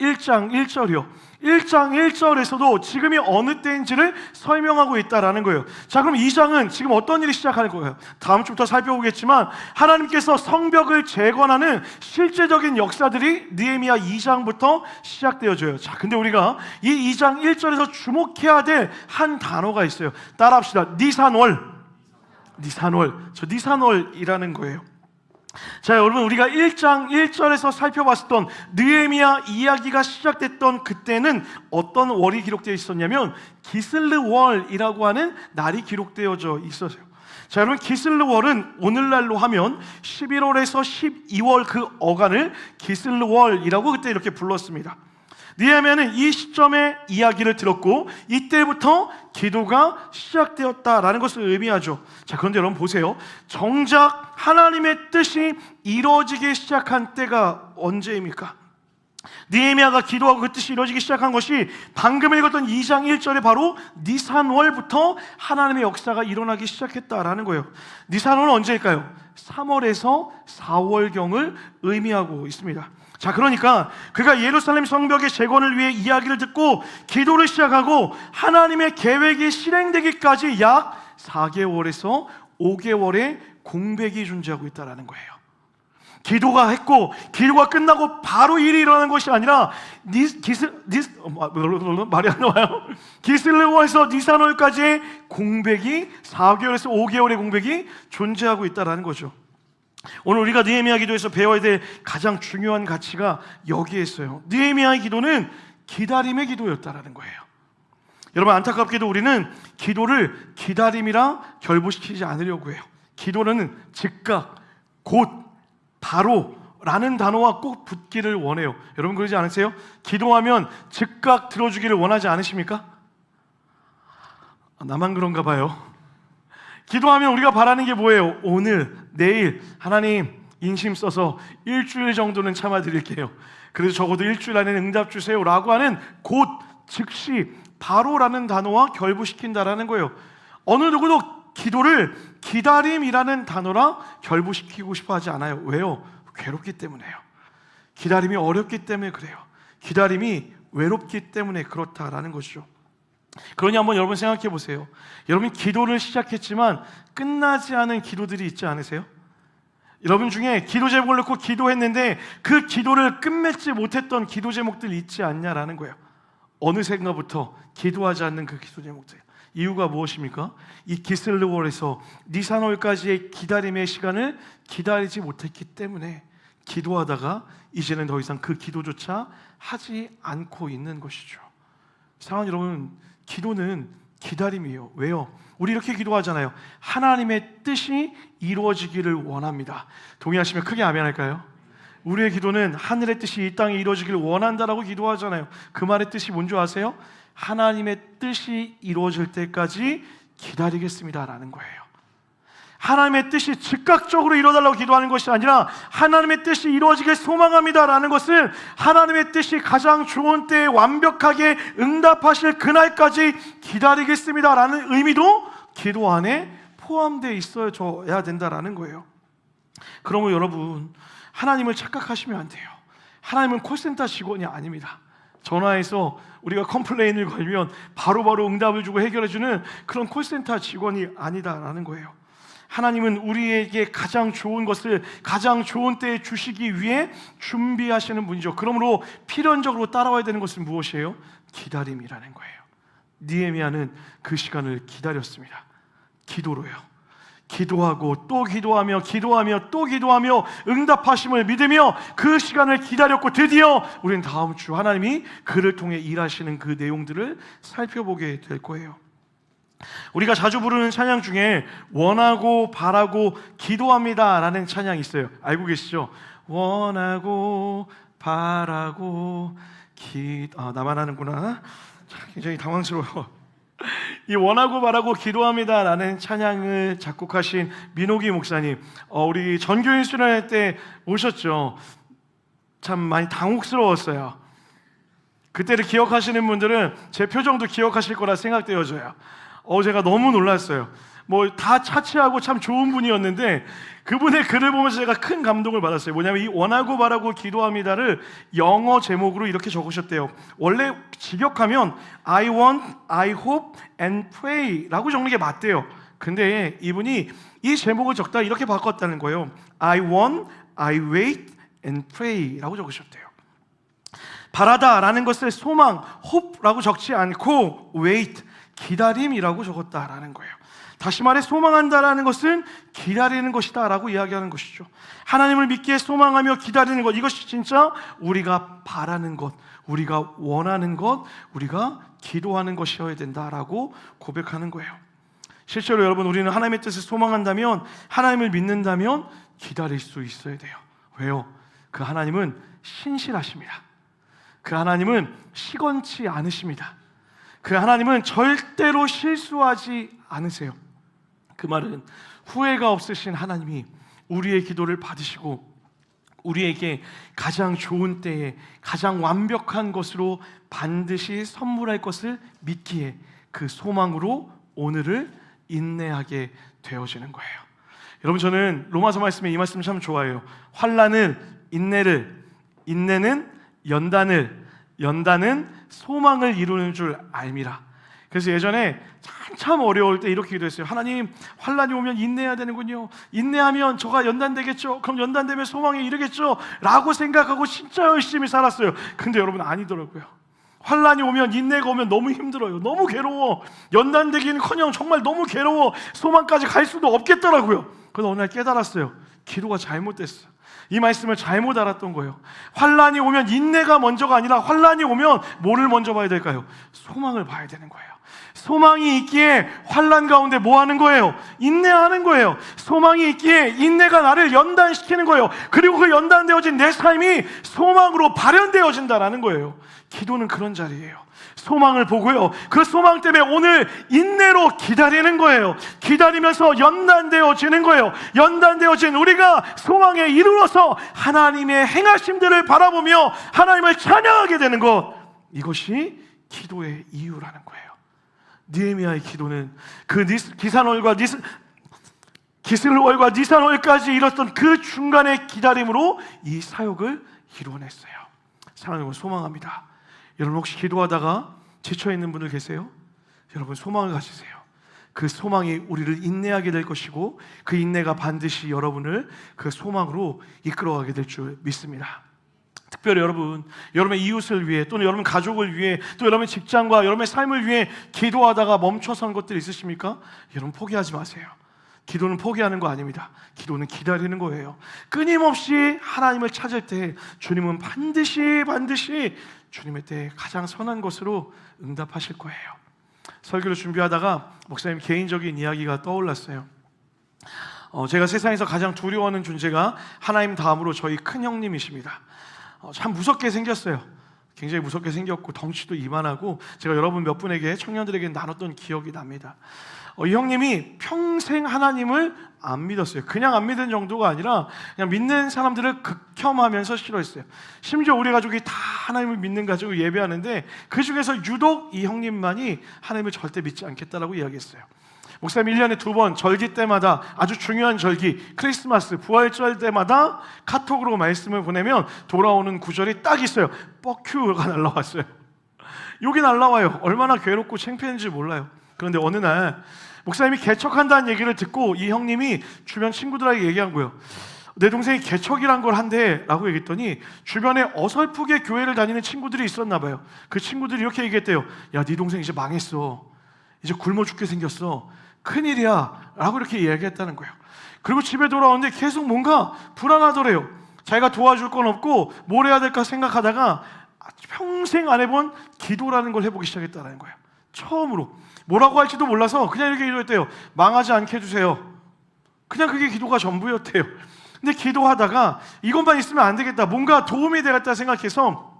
1장 1절이요. 1장 1절에서도 지금이 어느 때인지를 설명하고 있다라는 거예요. 자, 그럼 2장은 지금 어떤 일이 시작할 거예요? 다음 주부터 살펴보겠지만 하나님께서 성벽을 재건하는 실제적인 역사들이 느헤미야 2장부터 시작되어져요. 자, 근데 우리가 이 2장 1절에서 주목해야 될 한 단어가 있어요. 따라합시다. 니산월. 저 니산월이라는 거예요. 자, 여러분 우리가 1장 1절에서 살펴봤던 느헤미야 이야기가 시작됐던 그때는 어떤 월이 기록되어 있었냐면 기슬르월이라고 하는 날이 기록되어져 있었어요. 자, 여러분 기슬르월은 오늘날로 하면 11월에서 12월 그 어간을 기슬르월이라고 그때 이렇게 불렀습니다. 느헤미야는 이 시점에 이야기를 들었고 이때부터 기도가 시작되었다라는 것을 의미하죠. 자, 그런데 여러분 보세요. 정작 하나님의 뜻이 이루어지기 시작한 때가 언제입니까? 느헤미야가 기도하고 그 뜻이 이루어지기 시작한 것이 방금 읽었던 2장 1절에 바로 니산월부터 하나님의 역사가 일어나기 시작했다라는 거예요. 니산월은 언제일까요? 3월에서 4월경을 의미하고 있습니다. 자, 그러니까 그가 예루살렘 성벽의 재건을 위해 이야기를 듣고 기도를 시작하고 하나님의 계획이 실행되기까지 약 4개월에서 5개월의 공백이 존재하고 있다는 거예요. 기도가 했고 기도가 끝나고 바로 일이 일어나는 것이 아니라 말이 안 나와요. 기슬르월에서 니산월까지의 공백이 4개월에서 5개월의 공백이 존재하고 있다는 거죠. 오늘 우리가 느헤미야 기도에서 배워야 될 가장 중요한 가치가 여기에 있어요. 느헤미야의 기도는 기다림의 기도였다라는 거예요. 여러분 안타깝게도 우리는 기도를 기다림이라 결부시키지 않으려고 해요. 기도는 즉각, 곧, 바로 라는 단어와 꼭 붙기를 원해요. 여러분 그러지 않으세요? 기도하면 즉각 들어주기를 원하지 않으십니까? 나만 그런가 봐요. 기도하면 우리가 바라는 게 뭐예요? 오늘, 내일 하나님 인심 써서 일주일 정도는 참아드릴게요. 그래서 적어도 일주일 안에 응답 주세요 라고 하는 곧, 즉시, 바로라는 단어와 결부시킨다라는 거예요. 어느 누구도 기도를 기다림이라는 단어랑 결부시키고 싶어 하지 않아요. 왜요? 괴롭기 때문에요. 기다림이 어렵기 때문에 그래요. 기다림이 외롭기 때문에 그렇다라는 것이죠. 그러니 한번 여러분 생각해 보세요. 여러분 기도를 시작했지만 끝나지 않은 기도들이 있지 않으세요? 여러분 중에 기도 제목을 놓고 기도했는데 그 기도를 끝맺지 못했던 기도 제목들 있지 않냐라는 거예요. 어느샌가부터 기도하지 않는 그 기도 제목들. 이유가 무엇입니까? 이 기슬르월에서 니산월까지의 기다림의 시간을 기다리지 못했기 때문에 기도하다가 이제는 더 이상 그 기도조차 하지 않고 있는 것이죠. 사랑하는 여러분, 기도는 기다림이에요. 왜요? 우리 이렇게 기도하잖아요. 하나님의 뜻이 이루어지기를 원합니다. 동의하시면 크게 아멘 할까요? 우리의 기도는 하늘의 뜻이 이 땅에 이루어지기를 원한다라고 기도하잖아요. 그 말의 뜻이 뭔지 아세요? 하나님의 뜻이 이루어질 때까지 기다리겠습니다라는 거예요. 하나님의 뜻이 즉각적으로 이루어달라고 기도하는 것이 아니라 하나님의 뜻이 이루어지길 소망합니다라는 것은 하나님의 뜻이 가장 좋은 때에 완벽하게 응답하실 그날까지 기다리겠습니다라는 의미도 기도 안에 포함되어 있어야 된다라는 거예요. 그러면 여러분, 하나님을 착각하시면 안 돼요. 하나님은 콜센터 직원이 아닙니다. 전화해서 우리가 컴플레인을 걸면 바로바로 응답을 주고 해결해주는 그런 콜센터 직원이 아니다라는 거예요. 하나님은 우리에게 가장 좋은 것을 가장 좋은 때에 주시기 위해 준비하시는 분이죠. 그러므로 필연적으로 따라와야 되는 것은 무엇이에요? 기다림이라는 거예요. 느헤미야는 그 시간을 기다렸습니다. 기도로요. 기도하고 또 기도하며 기도하며 또 기도하며 응답하심을 믿으며 그 시간을 기다렸고 드디어 우리는 다음 주 하나님이 그를 통해 일하시는 그 내용들을 살펴보게 될 거예요. 우리가 자주 부르는 찬양 중에 원하고 바라고 기도합니다 라는 찬양이 있어요. 알고 계시죠? 원하고 바라고 나만 하는구나. 굉장히 당황스러워요. 이 원하고 바라고 기도합니다 라는 찬양을 작곡하신 민호기 목사님, 우리 전교인 수련회 때 오셨죠. 참 많이 당혹스러웠어요. 그때를 기억하시는 분들은 제 표정도 기억하실 거라 생각되어져요. 제가 너무 놀랐어요. 다 차치하고 참 좋은 분이었는데 그분의 글을 보면서 제가 큰 감동을 받았어요. 뭐냐면 이 원하고 바라고 기도합니다를 영어 제목으로 이렇게 적으셨대요. 원래 직역하면 I want, I hope and pray 라고 적는 게 맞대요. 근데 이분이 이 제목을 적다 이렇게 바꿨다는 거예요. I want, I wait and pray 라고 적으셨대요. 바라다 라는 것을 소망, hope 라고 적지 않고 wait, 기다림이라고 적었다라는 거예요. 다시 말해 소망한다라는 것은 기다리는 것이다 라고 이야기하는 것이죠. 하나님을 믿기에 소망하며 기다리는 것, 이것이 진짜 우리가 바라는 것, 우리가 원하는 것, 우리가 기도하는 것이어야 된다라고 고백하는 거예요. 실제로 여러분, 우리는 하나님의 뜻을 소망한다면, 하나님을 믿는다면 기다릴 수 있어야 돼요. 왜요? 그 하나님은 신실하십니다. 그 하나님은 시건치 않으십니다. 그 하나님은 절대로 실수하지 않으세요. 그 말은 후회가 없으신 하나님이 우리의 기도를 받으시고 우리에게 가장 좋은 때에 가장 완벽한 것으로 반드시 선물할 것을 믿기에 그 소망으로 오늘을 인내하게 되어지는 거예요. 여러분, 저는 로마서 말씀에 이 말씀 참 좋아해요. 환난은 인내를, 인내는 연단을, 연단은 소망을 이루는 줄 알미라. 그래서 예전에 참 어려울 때 이렇게 기도했어요. 하나님, 환난이 오면 인내해야 되는군요. 인내하면 저가 연단되겠죠. 그럼 연단되면 소망에 이르겠죠 라고 생각하고 진짜 열심히 살았어요. 근데 여러분, 아니더라고요. 환난이 오면, 인내가 오면 너무 힘들어요. 너무 괴로워. 연단되기는커녕 정말 너무 괴로워. 소망까지 갈 수도 없겠더라고요. 그래서 어느 날 깨달았어요. 기도가 잘못됐어요. 이 말씀을 잘못 알았던 거예요. 환난이 오면 인내가 먼저가 아니라 환난이 오면 뭐를 먼저 봐야 될까요? 소망을 봐야 되는 거예요. 소망이 있기에 환난 가운데 뭐 하는 거예요? 인내하는 거예요. 소망이 있기에 인내가 나를 연단시키는 거예요. 그리고 그 연단되어진 내 삶이 소망으로 발현되어진다는 거예요. 기도는 그런 자리예요. 소망을 보고요, 그 소망 때문에 오늘 인내로 기다리는 거예요. 기다리면서 연단되어지는 거예요. 연단되어진 우리가 소망에 이르러서 하나님의 행하심들을 바라보며 하나님을 찬양하게 되는 것, 이것이 기도의 이유라는 거예요. 느헤미야의 기도는 그 기슬월과 니산월까지 이뤘던 그 중간의 기다림으로 이 사역을 이루어냈어요. 사랑하는 여러분, 소망합니다. 여러분 혹시 기도하다가 지쳐있는 분들 계세요? 여러분 소망을 가지세요. 그 소망이 우리를 인내하게 될 것이고 그 인내가 반드시 여러분을 그 소망으로 이끌어가게 될 줄 믿습니다. 특별히 여러분, 여러분의 이웃을 위해 또는 여러분 가족을 위해 또 여러분의 직장과 여러분의 삶을 위해 기도하다가 멈춰선 것들 있으십니까? 여러분 포기하지 마세요. 기도는 포기하는 거 아닙니다. 기도는 기다리는 거예요. 끊임없이 하나님을 찾을 때 주님은 반드시 주님의 때에 가장 선한 것으로 응답하실 거예요. 설교를 준비하다가 목사님 개인적인 이야기가 떠올랐어요. 제가 세상에서 가장 두려워하는 존재가 하나님 다음으로 저희 큰 형님이십니다. 참 무섭게 생겼어요. 굉장히 무섭게 생겼고 덩치도 이만하고 제가 여러분 몇 분에게 청년들에게 나눴던 기억이 납니다. 이 형님이 평생 하나님을 안 믿었어요. 그냥 안 믿은 정도가 아니라 그냥 믿는 사람들을 극혐하면서 싫어했어요. 심지어 우리 가족이 다 하나님을 믿는 가족을 예배하는데 그 중에서 유독 이 형님만이 하나님을 절대 믿지 않겠다라고 이야기했어요. 목사님 1년에 2번 절기 때마다 아주 중요한 절기, 크리스마스, 부활절 때마다 카톡으로 말씀을 보내면 돌아오는 구절이 딱 있어요. 뻑큐가 날라왔어요. 욕이 날라와요. 얼마나 괴롭고 창피한지 몰라요. 그런데 어느 날 목사님이 개척한다는 얘기를 듣고 이 형님이 주변 친구들에게 얘기한 거예요. 내 동생이 개척이란 걸 한대 라고 얘기했더니 주변에 어설프게 교회를 다니는 친구들이 있었나 봐요. 그 친구들이 이렇게 얘기했대요. 야, 네 동생 이제 망했어. 이제 굶어 죽게 생겼어. 큰일이야 라고 이렇게 이야기했다는 거예요. 그리고 집에 돌아오는데 계속 뭔가 불안하더래요. 자기가 도와줄 건 없고 뭘 해야 될까 생각하다가 평생 안 해본 기도라는 걸 해보기 시작했다는 거예요. 처음으로. 뭐라고 할지도 몰라서 그냥 이렇게 기도했대요. 망하지 않게 해주세요. 그냥 그게 기도가 전부였대요. 근데 기도하다가 이것만 있으면 안 되겠다, 뭔가 도움이 되겠다 생각해서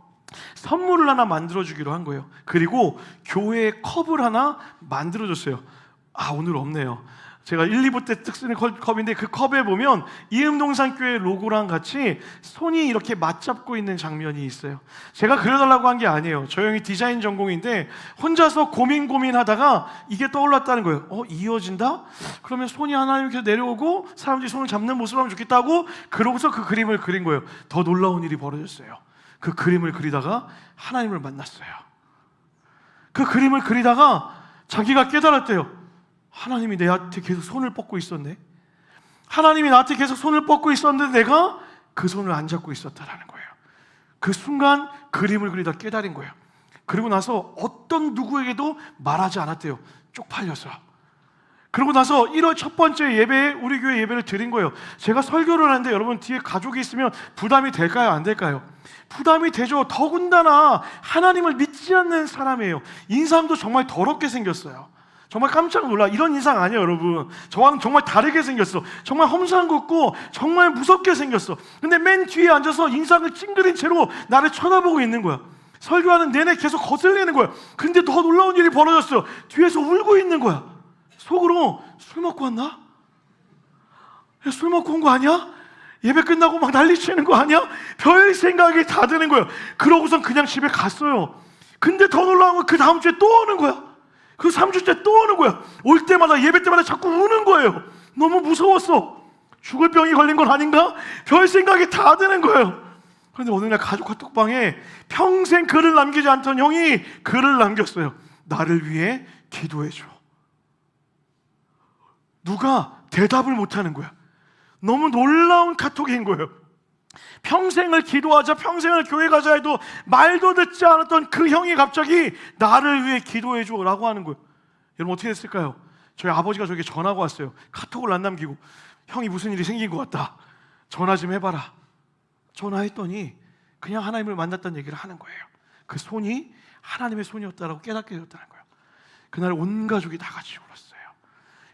선물을 하나 만들어주기로 한 거예요. 그리고 교회 컵을 하나 만들어줬어요. 오늘 없네요. 제가 1, 2부 때 뜩 쓰는 컵인데 그 컵에 보면 이음동산교회 로고랑 같이 손이 이렇게 맞잡고 있는 장면이 있어요. 제가 그려달라고 한 게 아니에요. 저 형이 디자인 전공인데 혼자서 고민하다가 이게 떠올랐다는 거예요. 이어진다? 그러면 손이 하나 이렇게 내려오고 사람들이 손을 잡는 모습을 하면 좋겠다고, 그러고서 그 그림을 그린 거예요. 더 놀라운 일이 벌어졌어요. 그 그림을 그리다가 하나님을 만났어요. 그 그림을 그리다가 자기가 깨달았대요. 하나님이 내한테 계속 손을 뻗고 있었네. 하나님이 나한테 계속 손을 뻗고 있었는데 내가 그 손을 안 잡고 있었다라는 거예요. 그 순간 그림을 그리다 깨달은 거예요. 그리고 나서 어떤 누구에게도 말하지 않았대요. 쪽팔려서. 그러고 나서 1월 첫 번째 예배에 우리 교회 예배를 드린 거예요. 제가 설교를 하는데 여러분 뒤에 가족이 있으면 부담이 될까요? 안 될까요? 부담이 되죠. 더군다나 하나님을 믿지 않는 사람이에요. 인상도 정말 더럽게 생겼어요. 정말 깜짝 놀라. 이런 인상 아니에요, 여러분. 저와는 정말 다르게 생겼어. 정말 험상궂고 정말 무섭게 생겼어. 근데 맨 뒤에 앉아서 인상을 찡그린 채로 나를 쳐다보고 있는 거야. 설교하는 내내 계속 거슬리는 거야. 근데 더 놀라운 일이 벌어졌어. 뒤에서 울고 있는 거야. 속으로 술 먹고 왔나? 야, 술 먹고 온 거 아니야? 예배 끝나고 막 난리치는 거 아니야? 별 생각이 다 드는 거예요. 그러고선 그냥 집에 갔어요. 근데 더 놀라운 건 그 다음 주에 또 오는 거야. 그 3주째 또 오는 거야. 올 때마다 예배 때마다 자꾸 우는 거예요. 너무 무서웠어. 죽을 병이 걸린 건 아닌가? 별 생각이 다 드는 거예요. 그런데 어느 날 가족 카톡방에 평생 글을 남기지 않던 형이 글을 남겼어요. 나를 위해 기도해줘. 누가 대답을 못하는 거야. 너무 놀라운 카톡인 거예요. 평생을 기도하자, 평생을 교회 가자 해도 말도 듣지 않았던 그 형이 갑자기 나를 위해 기도해줘 라고 하는 거예요. 여러분 어떻게 됐을까요? 저희 아버지가 저에게 전화가 왔어요. 카톡을 안 남기고 형이 무슨 일이 생긴 것 같다, 전화 좀 해봐라. 전화했더니 그냥 하나님을 만났다는 얘기를 하는 거예요. 그 손이 하나님의 손이었다라고 깨닫게 되었다는 거예요. 그날 온 가족이 다 같이 울었어요.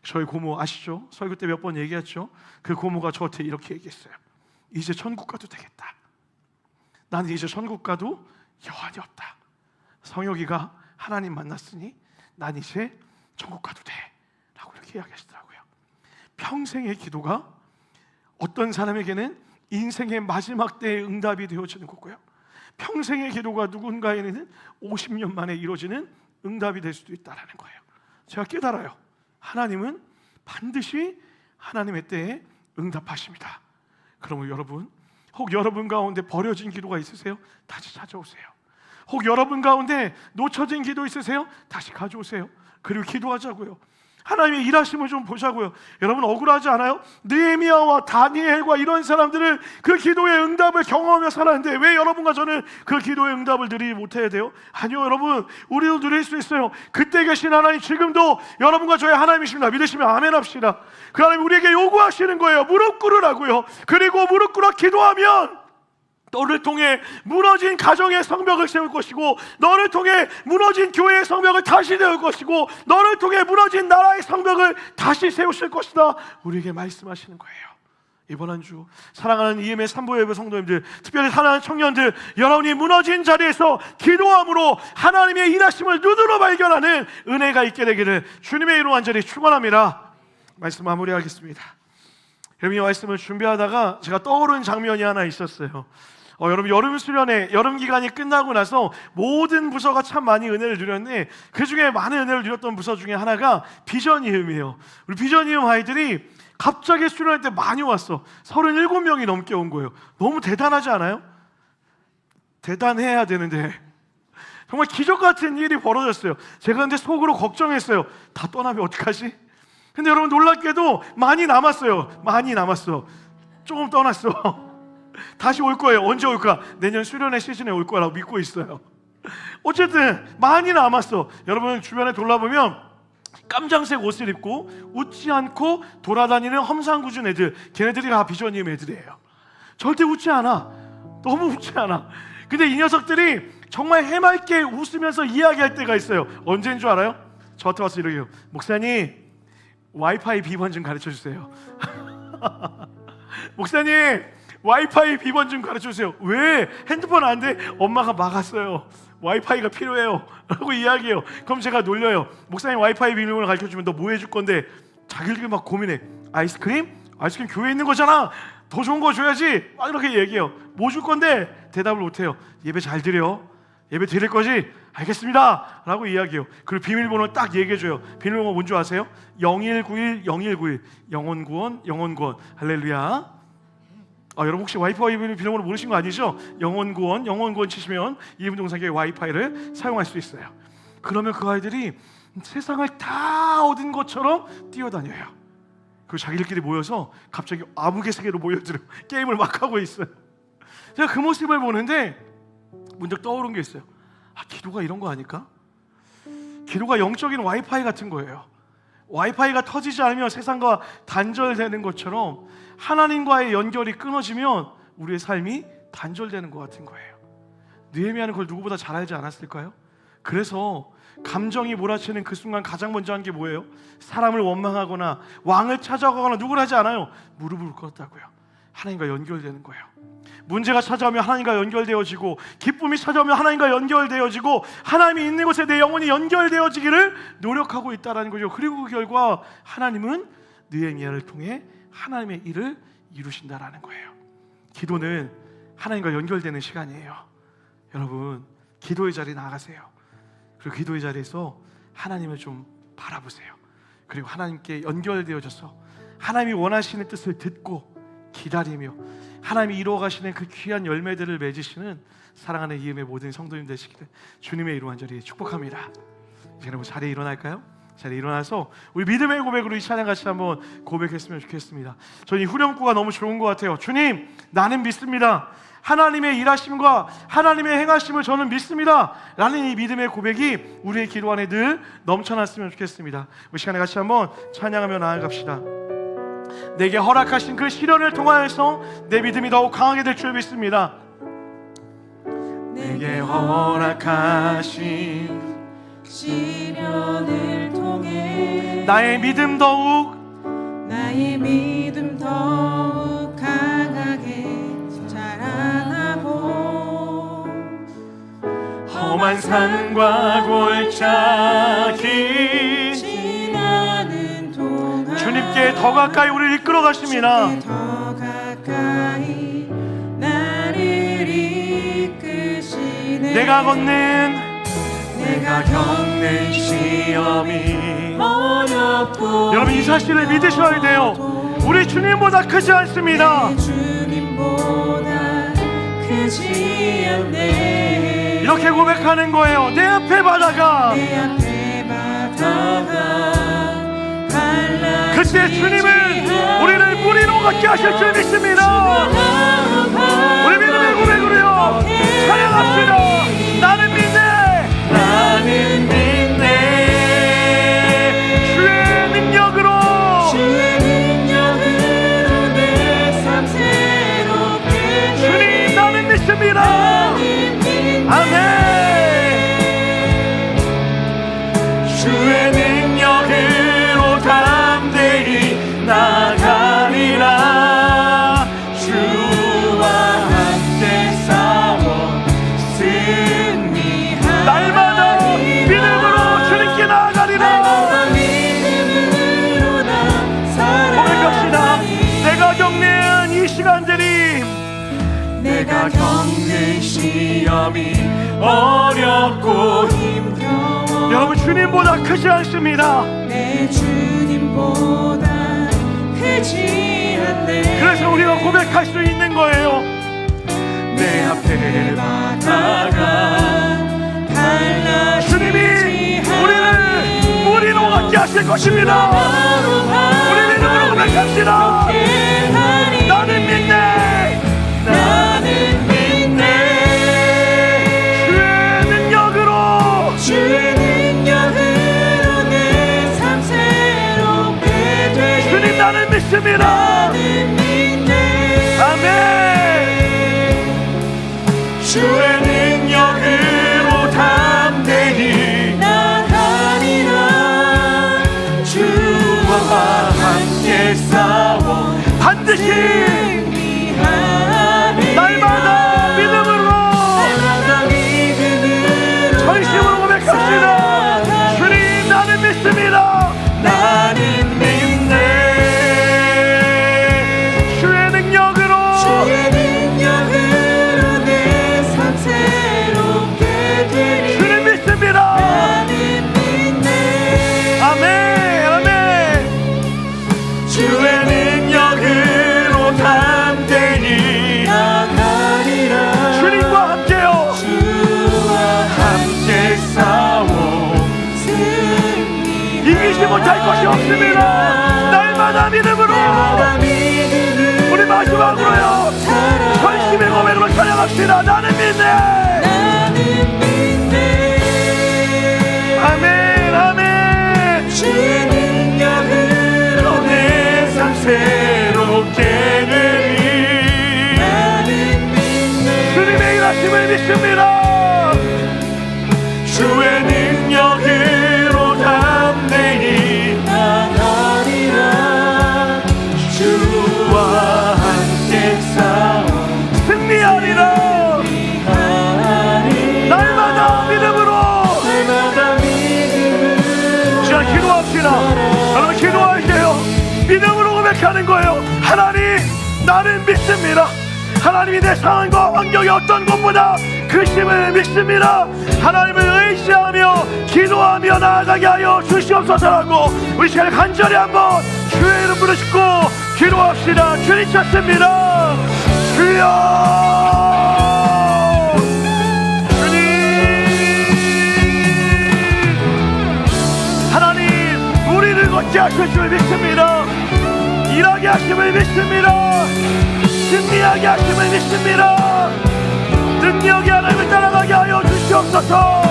저희 고모 아시죠? 설교 때 몇 번 얘기했죠? 그 고모가 저한테 이렇게 얘기했어요. 이제 천국 가도 되겠다. 나는 이제 천국 가도 여한이 없다. 성혁이가 하나님 만났으니 난 이제 천국 가도 돼 라고 이렇게 이야기하시더라고요. 평생의 기도가 어떤 사람에게는 인생의 마지막 때의 응답이 되어지는 거고요, 평생의 기도가 누군가에게는 50년 만에 이루어지는 응답이 될 수도 있다는 거예요. 제가 깨달아요. 하나님은 반드시 하나님의 때에 응답하십니다. 그러면 여러분, 혹 여러분 가운데 버려진 기도가 있으세요? 다시 찾아오세요. 혹 여러분 가운데 놓쳐진 기도 있으세요? 다시 가져오세요. 그리고 기도하자고요. 하나님의 일하심을 좀 보자고요. 여러분 억울하지 않아요? 느헤미야와 다니엘과 이런 사람들을 그 기도의 응답을 경험하며 살았는데 왜 여러분과 저는 그 기도의 응답을 누리지 못해야 돼요? 아니요, 여러분, 우리도 누릴 수 있어요. 그때 계신 하나님 지금도 여러분과 저의 하나님이십니다. 믿으시면 아멘 합시다. 그 하나님 우리에게 요구하시는 거예요. 무릎 꿇으라고요. 그리고 무릎 꿇어 기도하면 너를 통해 무너진 가정의 성벽을 세울 것이고, 너를 통해 무너진 교회의 성벽을 다시 세울 것이고, 너를 통해 무너진 나라의 성벽을 다시 세우실 것이다, 우리에게 말씀하시는 거예요. 이번 한 주 사랑하는 EM의 3부 예배 성도님들, 특별히 사랑하는 청년들, 여러분이 무너진 자리에서 기도함으로 하나님의 일하심을 눈으로 발견하는 은혜가 있게 되기를 주님의 이름 간절히 축원합니다. 말씀 마무리하겠습니다. 여러분, 이 말씀을 준비하다가 제가 떠오른 장면이 하나 있었어요. 여러분, 여름 수련회, 여름 기간이 끝나고 나서 모든 부서가 참 많이 은혜를 누렸는데 그 중에 많은 은혜를 누렸던 부서 중에 하나가 비전이음이에요. 우리 비전이음 아이들이 갑자기 수련회 때 많이 왔어. 37명이 넘게 온 거예요. 너무 대단하지 않아요? 대단해야 되는데 정말 기적 같은 일이 벌어졌어요. 제가 근데 속으로 걱정했어요. 다 떠나면 어떡하지? 근데 여러분, 놀랍게도 많이 남았어요. 많이 남았어. 조금 떠났어. 다시 올 거예요. 언제 올까? 내년 수련회 시즌에 올 거라고 믿고 있어요. 어쨌든 많이 남았어. 여러분 주변에 돌아보면 깜장색 옷을 입고 웃지 않고 돌아다니는 험상궂은 애들, 걔네들이 다 비전이음 애들이에요. 절대 웃지 않아. 너무 웃지 않아. 근데 이 녀석들이 정말 해맑게 웃으면서 이야기할 때가 있어요. 언제인 줄 알아요? 저한테 와서 이러게요. 목사님, 와이파이 비번 좀 가르쳐 주세요. 목사님, 와이파이 비번 좀 가르쳐 주세요. 왜? 핸드폰 안 돼? 엄마가 막았어요. 와이파이가 필요해요 라고 이야기해요. 그럼 제가 놀려요. 목사님 와이파이 비밀번호 가르쳐 주면 너 뭐 해줄 건데? 자기들이 막 고민해. 아이스크림? 아이스크림 교회에 있는 거잖아. 더 좋은 거 줘야지. 막 이렇게 얘기해요. 뭐 줄 건데? 대답을 못해요. 예배 잘 드려. 예배 드릴 거지? 알겠습니다 라고 이야기해요. 그리고 비밀번호 딱 얘기해줘요. 비밀번호 뭔지 아세요? 0191 0191 영혼구원 영혼구원. 할렐루야. 여러분 혹시 와이파이 비밀번호 모르신 거 아니죠? 영혼구원 영혼구원 치시면 이분동산교회 와이파이를 사용할 수 있어요. 그러면 그 아이들이 세상을 다 얻은 것처럼 뛰어다녀요. 그리고 자기들끼리 모여서 갑자기 암흑의 세계로 모여들어 게임을 막 하고 있어요. 제가 그 모습을 보는데 문득 떠오른 게 있어요. 기도가 이런 거 아닐까? 기도가 영적인 와이파이 같은 거예요. 와이파이가 터지지 않으면 세상과 단절되는 것처럼 하나님과의 연결이 끊어지면 우리의 삶이 단절되는 것 같은 거예요. 느헤미야는 그걸 누구보다 잘 알지 않았을까요? 그래서 감정이 몰아치는 그 순간 가장 먼저 한 게 뭐예요? 사람을 원망하거나 왕을 찾아가거나 누구를 하지 않아요. 무릎을 꿇었다고요. 하나님과 연결되는 거예요. 문제가 찾아오면 하나님과 연결되어지고, 기쁨이 찾아오면 하나님과 연결되어지고, 하나님이 있는 곳에 내 영혼이 연결되어지기를 노력하고 있다는 거죠. 그리고 그 결과 하나님은 느헤미야를 통해 하나님의 일을 이루신다라는 거예요. 기도는 하나님과 연결되는 시간이에요. 여러분, 기도의 자리에 나가세요. 그리고 기도의 자리에서 하나님을 좀 바라보세요. 그리고 하나님께 연결되어져서 하나님이 원하시는 뜻을 듣고 기다리며 하나님이 이루어가시는 그 귀한 열매들을 맺으시는 사랑하는 이음의 모든 성도님 되시기를 주님의 이름 간절히 축복합니다. 이제 여러분 자리에 일어날까요? 자리에 일어나서 우리 믿음의 고백으로 이 찬양 같이 한번 고백했으면 좋겠습니다. 저는 이 후렴구가 너무 좋은 것 같아요. 주님, 나는 믿습니다. 하나님의 일하심과 하나님의 행하심을 저는 믿습니다 라는 이 믿음의 고백이 우리의 기도 안에 늘 넘쳐났으면 좋겠습니다. 우리 시간에 같이 한번 찬양하며 나아갑시다. 내게 허락하신 그 시련을 통하여서 내 믿음이 더욱 강하게 될 줄 믿습니다. 내게 허락하신 시련을 통해 나의 믿음 더욱 강하게 자라나고 험한 험한 산과 골짜기 지나는 동안 주님께 더 가까이 우리를 이끌어 가십니다. 더 가까이 나를 이끄시네. 내가 겪는 시험이 어렵고 여러분 이 사실을 믿으셔야 돼요. 우리 주님보다 크지 않습니다. 주님보다 크지 않네. 이렇게 고백하는 거예요. 내 앞에 바다가 내 앞에 바다가 그때 주님은 우리를 무리로 걷게 하실 줄 믿습니다. 우리 믿음의 고백으로요 찬양합시다. 나는 믿네, 나는 믿네. 주의 능력으로 내 삶 새롭게 주님 나는 믿습니다. 아멘. 주의 능력으로 담대히 나가리라. 주와 함께 싸워 승리하리라. 날마다 믿음으로 주님께 나아가리라. 고백합시다. 내가 겪는 이 시간들이 내가 겪는 시험이 어렵고 힘겨워. 여러분 주님보다 크지 않습니다. 내 주님보다 크지 않네. 그래서 우리가 고백할 수 있는 거예요. 내 앞에 바다가 주님이 우리를 무리로 걷게 하실 것입니다. 우리 믿음으로 고백합시다. 나는 믿네, 나는 믿네. 주의 능력으로 내 삶 새롭게 되리. 주님 나는 믿습니다. 나는 믿네. 아멘. 주의 능력으로 담대히 나가리라. 주와 함께 싸워 반드시 승리하리. 날마다 믿음으로 전심으로 고백합시다. 주님 나는 믿습니다. 나는 믿네. 주의 능력으로 내 삶 새롭게 되리. 주님 믿습니다. 나는 믿네. 아멘 아멘. 주의 능력으로 담대히 나가리라. 주님과 함께요. 주와 함께 싸워 승리. 이기지 못할 것이 없습니다. 날마다 믿음으로 우리 마지막으로요 전심의 고백으로 찬양합시다. 나는 믿네. 나는 믿네. 아멘 아멘. 주의 능력으로 내 삶 새롭게 되리. 나는 믿네. 주님의 일하심을 믿습니다. 주의 능력으로 담대히 나가리라. 주와 함께 싸워 승리하리라. 날마다 믿음으로 자 기도합시다. 여러분 기도할 때요 믿음으로 고백하는 거예요. 하나님 나는 믿습니다. 하나님이 내 상황과 환경이 어떤 것보다 크심을 믿습니다. 하나님을 의지하며 기도하며 나아가게 하여 주시옵소서라고 우리 시간에 간절히 한번 주의 이름 부르시고 기도합시다. 주님 찾습니다. 주여 주님 하나님 우리를 걷게 하실 줄 믿습니다. 일하게 하심을 믿습니다. 승리하게 하심을 믿습니다. 능력이 하나님을 따라가게 하여 주시옵소서.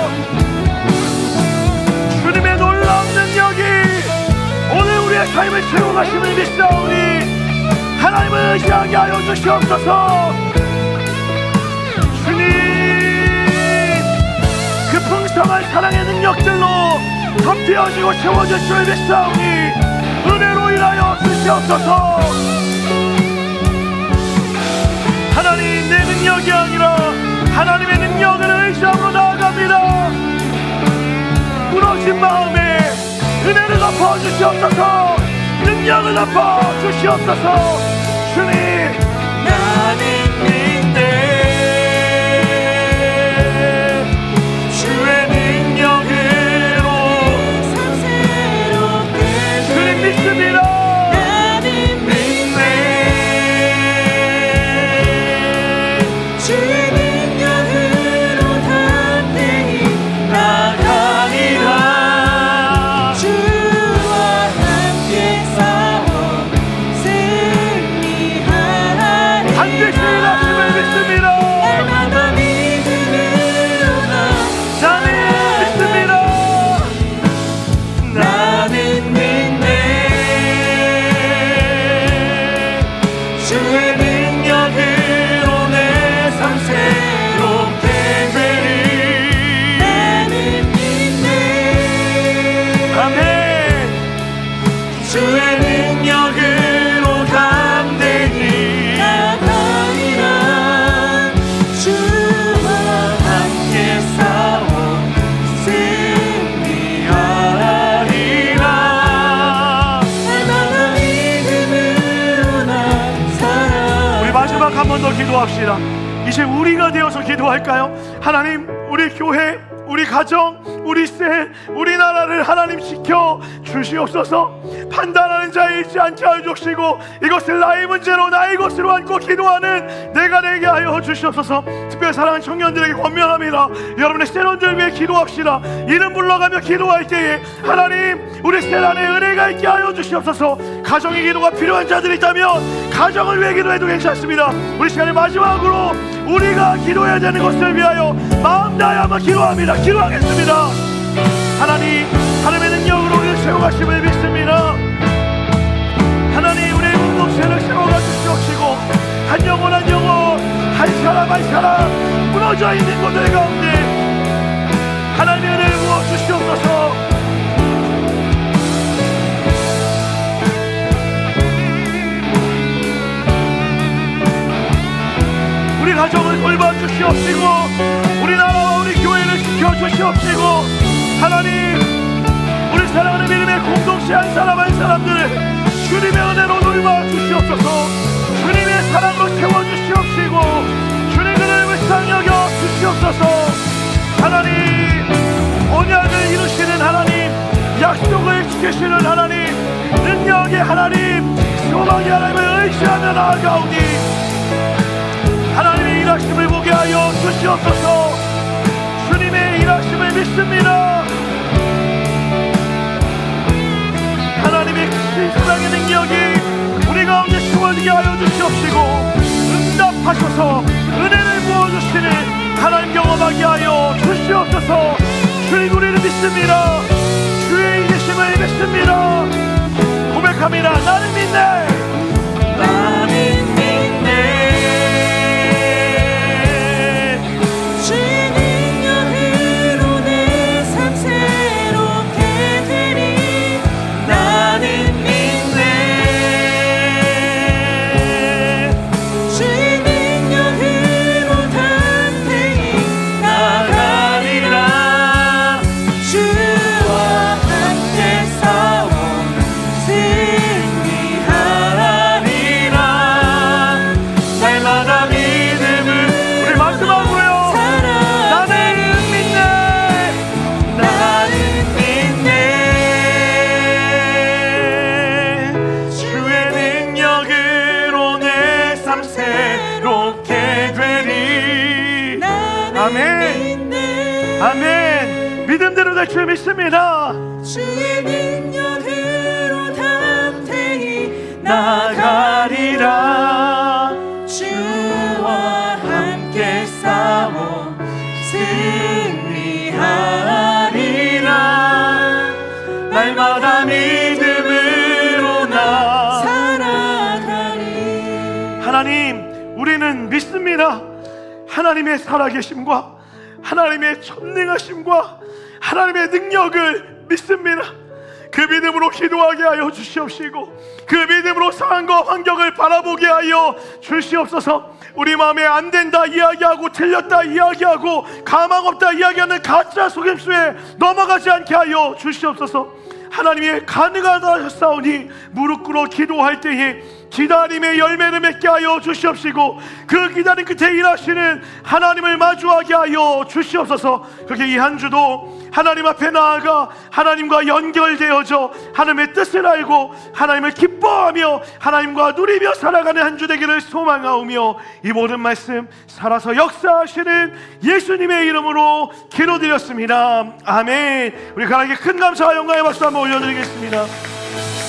주님의 놀라운 능력이 오늘 우리의 삶을 채워 가심을 믿사오니 하나님을 의지하게 하여 주시옵소서. 주님 그 풍성한 사랑의 능력들로 덮여지고 채워질 줄 믿사오니 은혜로 인하여 주시옵소서. 하나님 내 능력이 아니라 하나님의 능력을 의지함으로 나아갑니다. 은혜를 덮어 주시옵소서. 능력을 덮어 주시옵소서. 주님, 나는 믿네. 주의 능력으로 삶 새롭게 주님 믿습니다. 나는 믿네. 주의 능력으로 담대히 나가리라. 주와 함께 싸워 승리하리. 반드시 일하심을 믿습니다. 날마다 믿음으로 나는 믿습니다. 나는 믿네. 주의 능력으로 내 삶 새롭게 되리. 나는 믿네. 아멘. 주의 능력으로 담대히 나가리라. 주와 함께 싸워 승리하리라. 날마다 믿음으로 나 살아. 우리 마지막 한 번 더 기도합시다. 이제 우리가 되어서 기도할까요? 하나님, 우리 교회, 우리 가정, 우리 셀, 우리나라를 하나님 지켜 주시옵소서. 판단하는 자에 있지 않게 하여 주시고 이것을 나의 문제로 나의 것으로 안고 기도하는 내가 되게 하여 주시옵소서. 특별히 사랑하는 청년들에게 권면합니다. 여러분의 셀원들 위해 기도합시다. 이름 불러가며 기도할 때에 하나님, 우리 셀 안에 은혜가 있게 하여 주시옵소서. 가정의 기도가 필요한 자들이 있다면 가정을 위해 기도해도 괜찮습니다. 우리 시간의 마지막으로 우리가 기도해야 되는 것을 위하여 마음 다해 한번 기도합니다. 기도하겠습니다. 하나님, 하나님의 능력으로 우리를 세워가심을 믿습니다. 하나님, 우리의 공동체를 세워가 주시옵시고 한 영혼 한 영혼, 한 사람 한 사람 무너져 있는 곳들 가운데 하나님의 은혜를 부어 주시옵소서. 우리 가정을 돌봐 주시옵시고 우리 나라와 우리 교회를 지켜 주시옵시고 하나님, 우리 사랑하는 믿음의 공동체 한 사람 한 사람들을 주님의 은혜로 돌봐 주시옵소서. 주님의 사랑으로 채워 주시옵시고 주님의 은혜를 불쌍히 여겨 주시옵소서. 하나님, 언약을 이루시는 하나님, 약속을 지키시는 하나님, 능력의 하나님, 소망의 하나님을 의지하며 나아가오니 하나님의 일하심을 보게 하여 주시옵소서. 주님의 일하심을 믿습니다. 하나님의 크신 사랑의 능력이 우리 가운데 채워지게 하여 주시옵시고 응답하셔서 은혜를 부어주시는 하나님 경험하게 하여 주시옵소서. 주님, 우리를 믿습니다. 주의 이기심을 믿습니다. 고백합니다. 나는 믿네. 나는 믿네. 주의 능력으로 내 삶 새롭게 되리. 나는 믿네. 주의 능력으로 담대히 나가리라. 주와 함께 싸워 승리하리라. 날마다 믿음을 우리 마지막으로요. 나는 믿네. 나는 믿네. 주의 능력으로 내 삶 새롭게 되리. 아멘. 믿네. 아멘. 믿음대로 될 줄 믿습니다. 주의 능력으로 담대히 나가리라. 주와 함께 싸워 승리하리라. 날마다 믿음으로 나 살아가리. 하나님, 우리는 믿습니다. 하나님의 살아계심과 하나님의 전능하심과 하나님의 능력을 믿습니다. 그 믿음으로 기도하게 하여 주시옵시고 그 믿음으로 상황과 환경을 바라보게 하여 주시옵소서. 우리 마음에 안 된다 이야기하고 틀렸다 이야기하고 가망 없다 이야기하는 가짜 속임수에 넘어가지 않게 하여 주시옵소서. 하나님이 가능하다 하셨사오니 무릎 꿇어 기도할 때에 기다림의 열매를 맺게 하여 주시옵시고 그 기다림 끝에 일하시는 하나님을 마주하게 하여 주시옵소서. 그렇게 이 한 주도 하나님 앞에 나아가 하나님과 연결되어져 하나님의 뜻을 알고 하나님을 기뻐하며 하나님과 누리며 살아가는 한 주 되기를 소망하오며 이 모든 말씀 살아서 역사하시는 예수님의 이름으로 기도드렸습니다. 아멘. 우리 하나님께 큰 감사와 영광의 박수 한번 올려드리겠습니다.